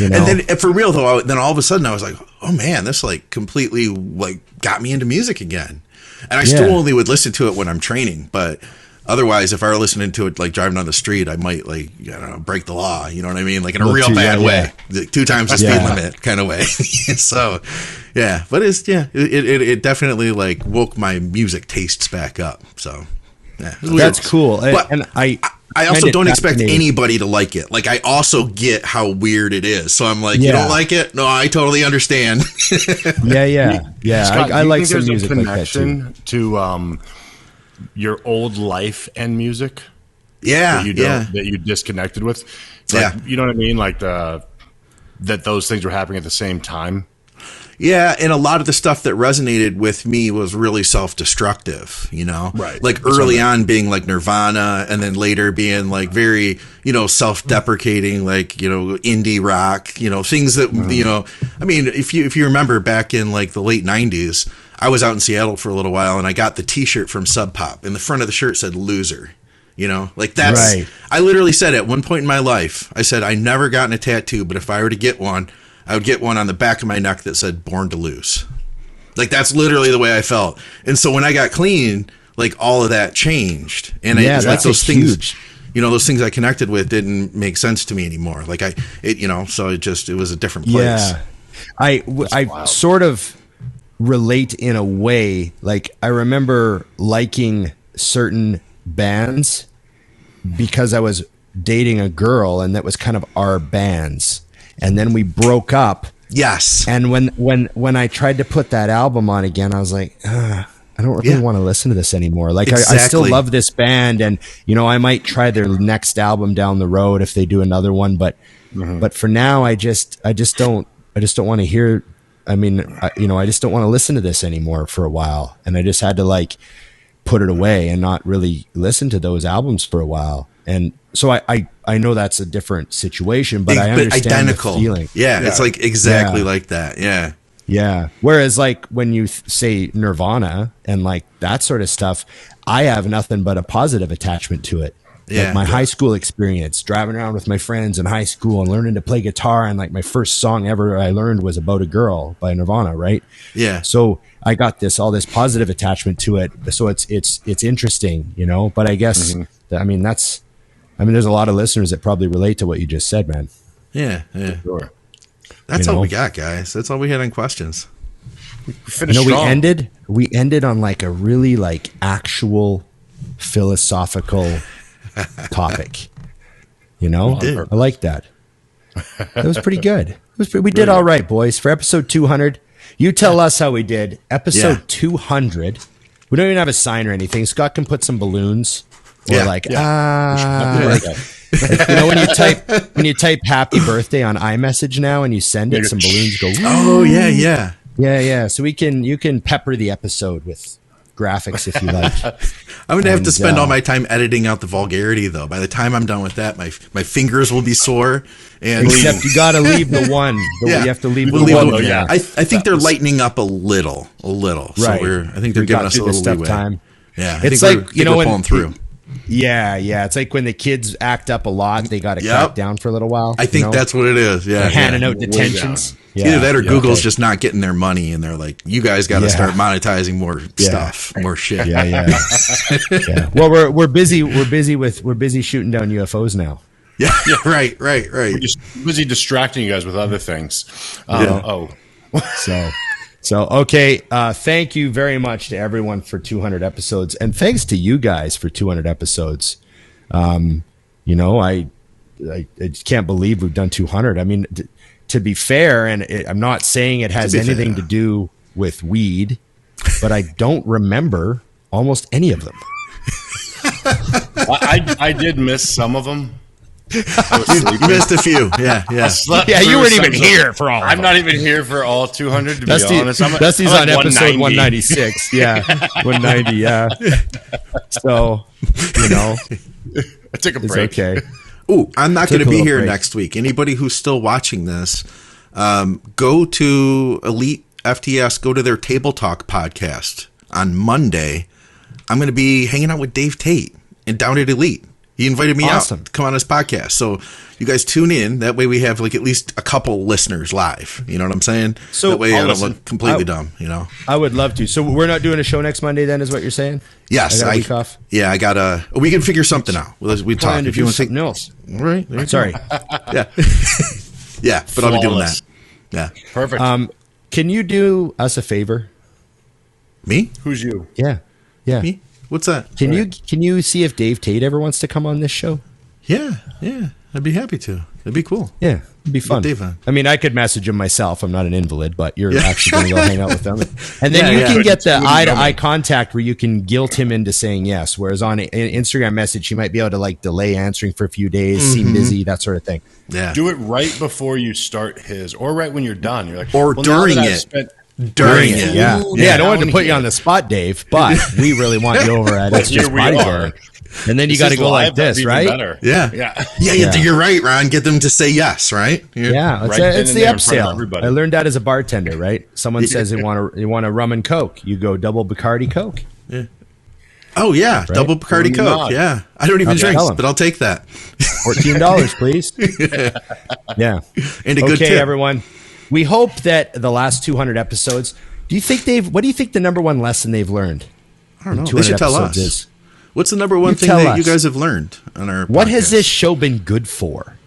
You know? And then for real though, then all of a sudden I was like, oh man, this like completely like got me into music again. And I still only would listen to it when I'm training, but otherwise, if I were listening to it like driving down the street, I might like break the law. You know what I mean? Like in a real bad way, 2 times the speed limit kind of way. So, yeah, but it definitely like woke my music tastes back up. So, yeah, that's cool. But and I also don't expect anybody to like it. Like I also get how weird it is. So I'm like, you don't like it? No, I totally understand. Yeah. Scott, I like some there's music a like that too. to your old life and music that you disconnected with. It's like, you know what I mean? Like that those things were happening at the same time. Yeah, and a lot of the stuff that resonated with me was really self-destructive, you know? Right. Like early on being like Nirvana, and then later being like very, self-deprecating, like, indie rock, things that, I mean, if you remember back in like the late 90s, I was out in Seattle for a little while, and I got the t-shirt from Sub Pop, and the front of the shirt said loser. Like that's, right. I literally said at one point in my life, I said, I never gotten a tattoo, but if I were to get one, I would get one on the back of my neck that said born to lose. Like that's literally the way I felt. And so when I got clean, like all of that changed. And it's like those things, those things I connected with didn't make sense to me anymore. Like so it was a different place. Yeah. I sort of relate in a way. Like I remember liking certain bands because I was dating a girl, and that was kind of our bands. And then we broke up. Yes. And when I tried to put that album on again, I was like, I don't really want to listen to this anymore. Like I still love this band, and I might try their next album down the road if they do another one. But but for now, I just don't want to hear. I mean, I just don't want to listen to this anymore for a while, and I just had to like put it away and not really listen to those albums for a while. And so I know that's a different situation, but I understand the feeling. Yeah, it's like exactly like that. Yeah. Yeah. Whereas like when you say Nirvana and like that sort of stuff, I have nothing but a positive attachment to it. Yeah. Like my high school experience, driving around with my friends in high school and learning to play guitar. And like my first song ever I learned was About a Girl by Nirvana. Right. Yeah. So I got all this positive attachment to it. So it's interesting, but I guess, there's a lot of listeners that probably relate to what you just said, man. Yeah. Sure. That's all we got, guys. That's all we had on questions. We finished strong. We ended on like a really like actual philosophical topic. I like that. That was pretty good. We did all right, boys. For episode 200, you tell us how we did. Episode 200. We don't even have a sign or anything. Scott can put some balloons. Or when you type happy birthday on iMessage now and you send it, some balloons go. Oh yeah. So you can pepper the episode with graphics if you like. I'm gonna have to spend all my time editing out the vulgarity though. By the time I'm done with that, my fingers will be sore. And except you gotta leave the one. You have to leave the one. Yeah. I think they're lightening up a little. Right. So I think they're giving us a little leeway. Time. Yeah. It's like we're pulling through. Yeah, it's like when the kids act up a lot, they got to crack down for a little while. I think that's what it is. Yeah, they're handing out detentions. Either that or Google's just not getting their money, and they're like, "You guys got to start monetizing more stuff, more shit." Yeah. Well, we're busy shooting down UFOs now. Yeah, right. We're just busy distracting you guys with other things. So okay. Thank you very much to everyone for 200 episodes, and thanks to you guys for 200 episodes. I just can't believe we've done 200. I mean, to be fair, and I'm not saying it has anything to do with weed, but I don't remember almost any of them. I did miss some of them. You missed a few. Yeah. You weren't even here for all of them. I'm not even here for all 200, to be honest. Dusty's on episode 196. Yeah, 190. Yeah. So, I took a break. Okay. Ooh, I'm not going to be here next week. Anybody who's still watching this, go to Elite FTS, go to their Table Talk podcast on Monday. I'm going to be hanging out with Dave Tate and Down at Elite. He invited me out to come on his podcast. So you guys tune in. That way we have like at least a couple listeners live. You know what I'm saying? So that way I don't look completely dumb, I would love to. So we're not doing a show next Monday then, is what you're saying? Yes. I got a week off? Yeah, we can figure something out. We talk. If you want something else. All right. Sorry. Yeah. Yeah, but I'll be doing that. Yeah. Perfect. Can you do us a favor? Me? Who's you? Yeah. Me? What's that? Can you see if Dave Tate ever wants to come on this show? Yeah. I'd be happy to. It'd be cool. Yeah, it'd be fun. I mean, I could message him myself. I'm not an invalid, but you're actually going to go hang out with them. And then you can get the eye-to-eye contact where you can guilt him into saying yes. Whereas on an Instagram message, he might be able to like delay answering for a few days, seem busy, that sort of thing. Yeah. Do it right before you start his, or right when you're done. You're like, or during it. During it, yeah. I don't want to put you on the spot, Dave, but we really want you over at It's Just Bodybuilding. And then you got to go like this, right? Yeah. You're right, Ron. Get them to say yes, right? Yeah, it's the upsell. I learned that as a bartender, right? Someone says they want a rum and Coke. You go double Bacardi Coke. Yeah. Oh yeah, right? Double Bacardi Coke. Not. Yeah, I don't even drink, but I'll take that. $14, please. Yeah. And a good tip. Everyone. We hope that the last 200 episodes. What do you think the number one lesson they've learned? I don't know. They should tell us. Is? What's the number one thing that you guys have learned on our podcast? What has this show been good for?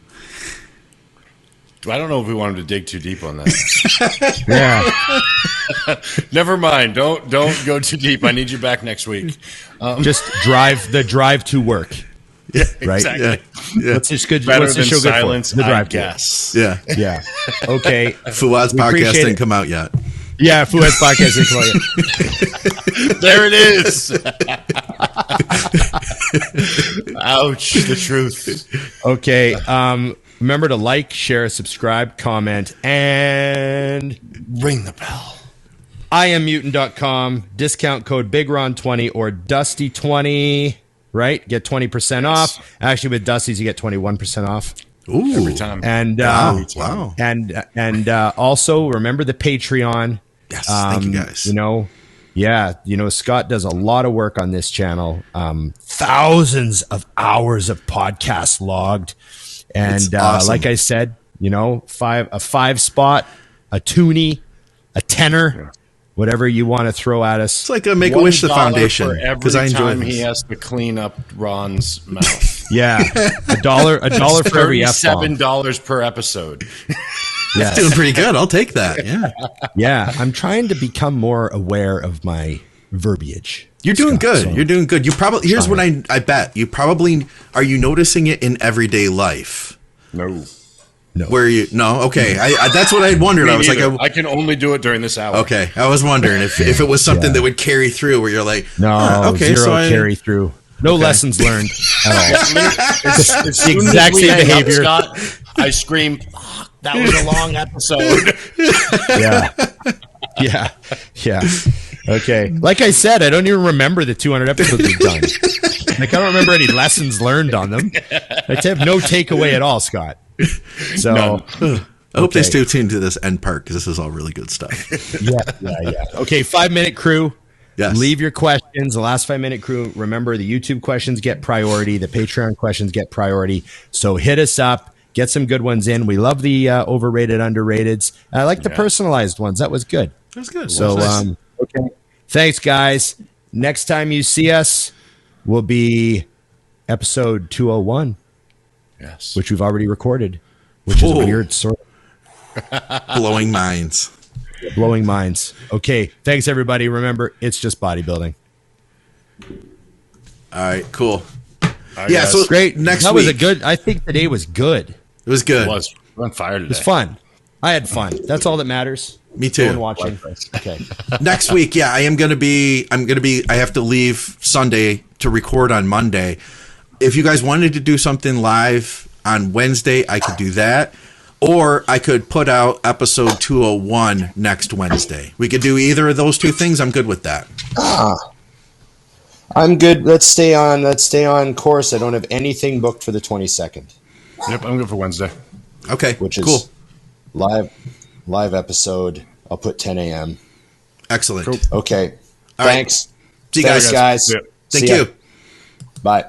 I don't know if we wanted to dig too deep on that. Yeah. Never mind. Don't go too deep. I need you back next week. Just drive to work. Yeah, right. Exactly. Yeah. What's this good? Better what's than this show silence, good for? The drive. Yes. Yeah. Okay. Fuad's podcast didn't come out yet. Yeah, Fuad's podcast didn't come out yet. There it is. Ouch! The truth. Okay. Remember to like, share, subscribe, comment, and ring the bell. IamMutant.com. Discount code BigRon20 or Dusty20. Right? Get 20% off. Actually, with Dusty's, you get 21% off. Ooh. Every time. And wow. And also remember the Patreon. Yes, thank you guys. Scott does a lot of work on this channel. Thousands of hours of podcasts logged. And awesome. Like I said, a 5 spot, a toonie, a tenner. Whatever you want to throw at us. It's like a Make-A-Wish the Foundation. Because I enjoy he has to clean up Ron's mouth. Yeah. $1 for every F-bomb. $7 per episode. Yes. That's doing pretty good. I'll take that. Yeah. Yeah. I'm trying to become more aware of my verbiage. You're doing good. So you're doing good. You probably here's what I bet. You probably are you noticing it in everyday life? No. Where you okay. I that's what I wondered. I was like, I can only do it during this hour. Okay, I was wondering if it was something that would carry through, where you're like, zero carry through, no lessons learned at all. It's the exact same behavior. Scott, I scream, that was a long episode. Yeah. Okay, like I said, I don't even remember the 200 episodes we've done. Like I don't remember any lessons learned on them. I have no takeaway at all, Scott. So I hope they stay tuned to this end part because this is all really good stuff. Yeah. Okay, 5 Minute Crew. Yes. Leave your questions. The Last 5 Minute Crew. Remember, the YouTube questions get priority. The Patreon questions get priority. So hit us up. Get some good ones in. We love the overrated, underrateds. I like the personalized ones. That was good. That's good. So, okay. Thanks, guys. Next time you see us will be episode 201. Yes. Which we've already recorded, which is a weird sort of blowing minds. Blowing minds. Okay. Thanks, everybody. Remember, it's just bodybuilding. All right. Cool. Yeah. So great. Next that week. was a good. I think today was good. It was good. It was. I'm on fire today. It was fun. I had fun. That's all that matters. Me too. Going watching. Okay. Next week, I am going to be. I have to leave Sunday to record on Monday. If you guys wanted to do something live on Wednesday, I could do that. Or I could put out episode 201 next Wednesday. We could do either of those two things. I'm good with that. I'm good. Let's stay on course. I don't have anything booked for the 22nd. Yep, I'm good for Wednesday. Okay, which is cool. Live episode. I'll put 10 a.m. Excellent. Cool. Okay. All Thanks. Right. See you guys. Thanks, guys. Thank you. Bye.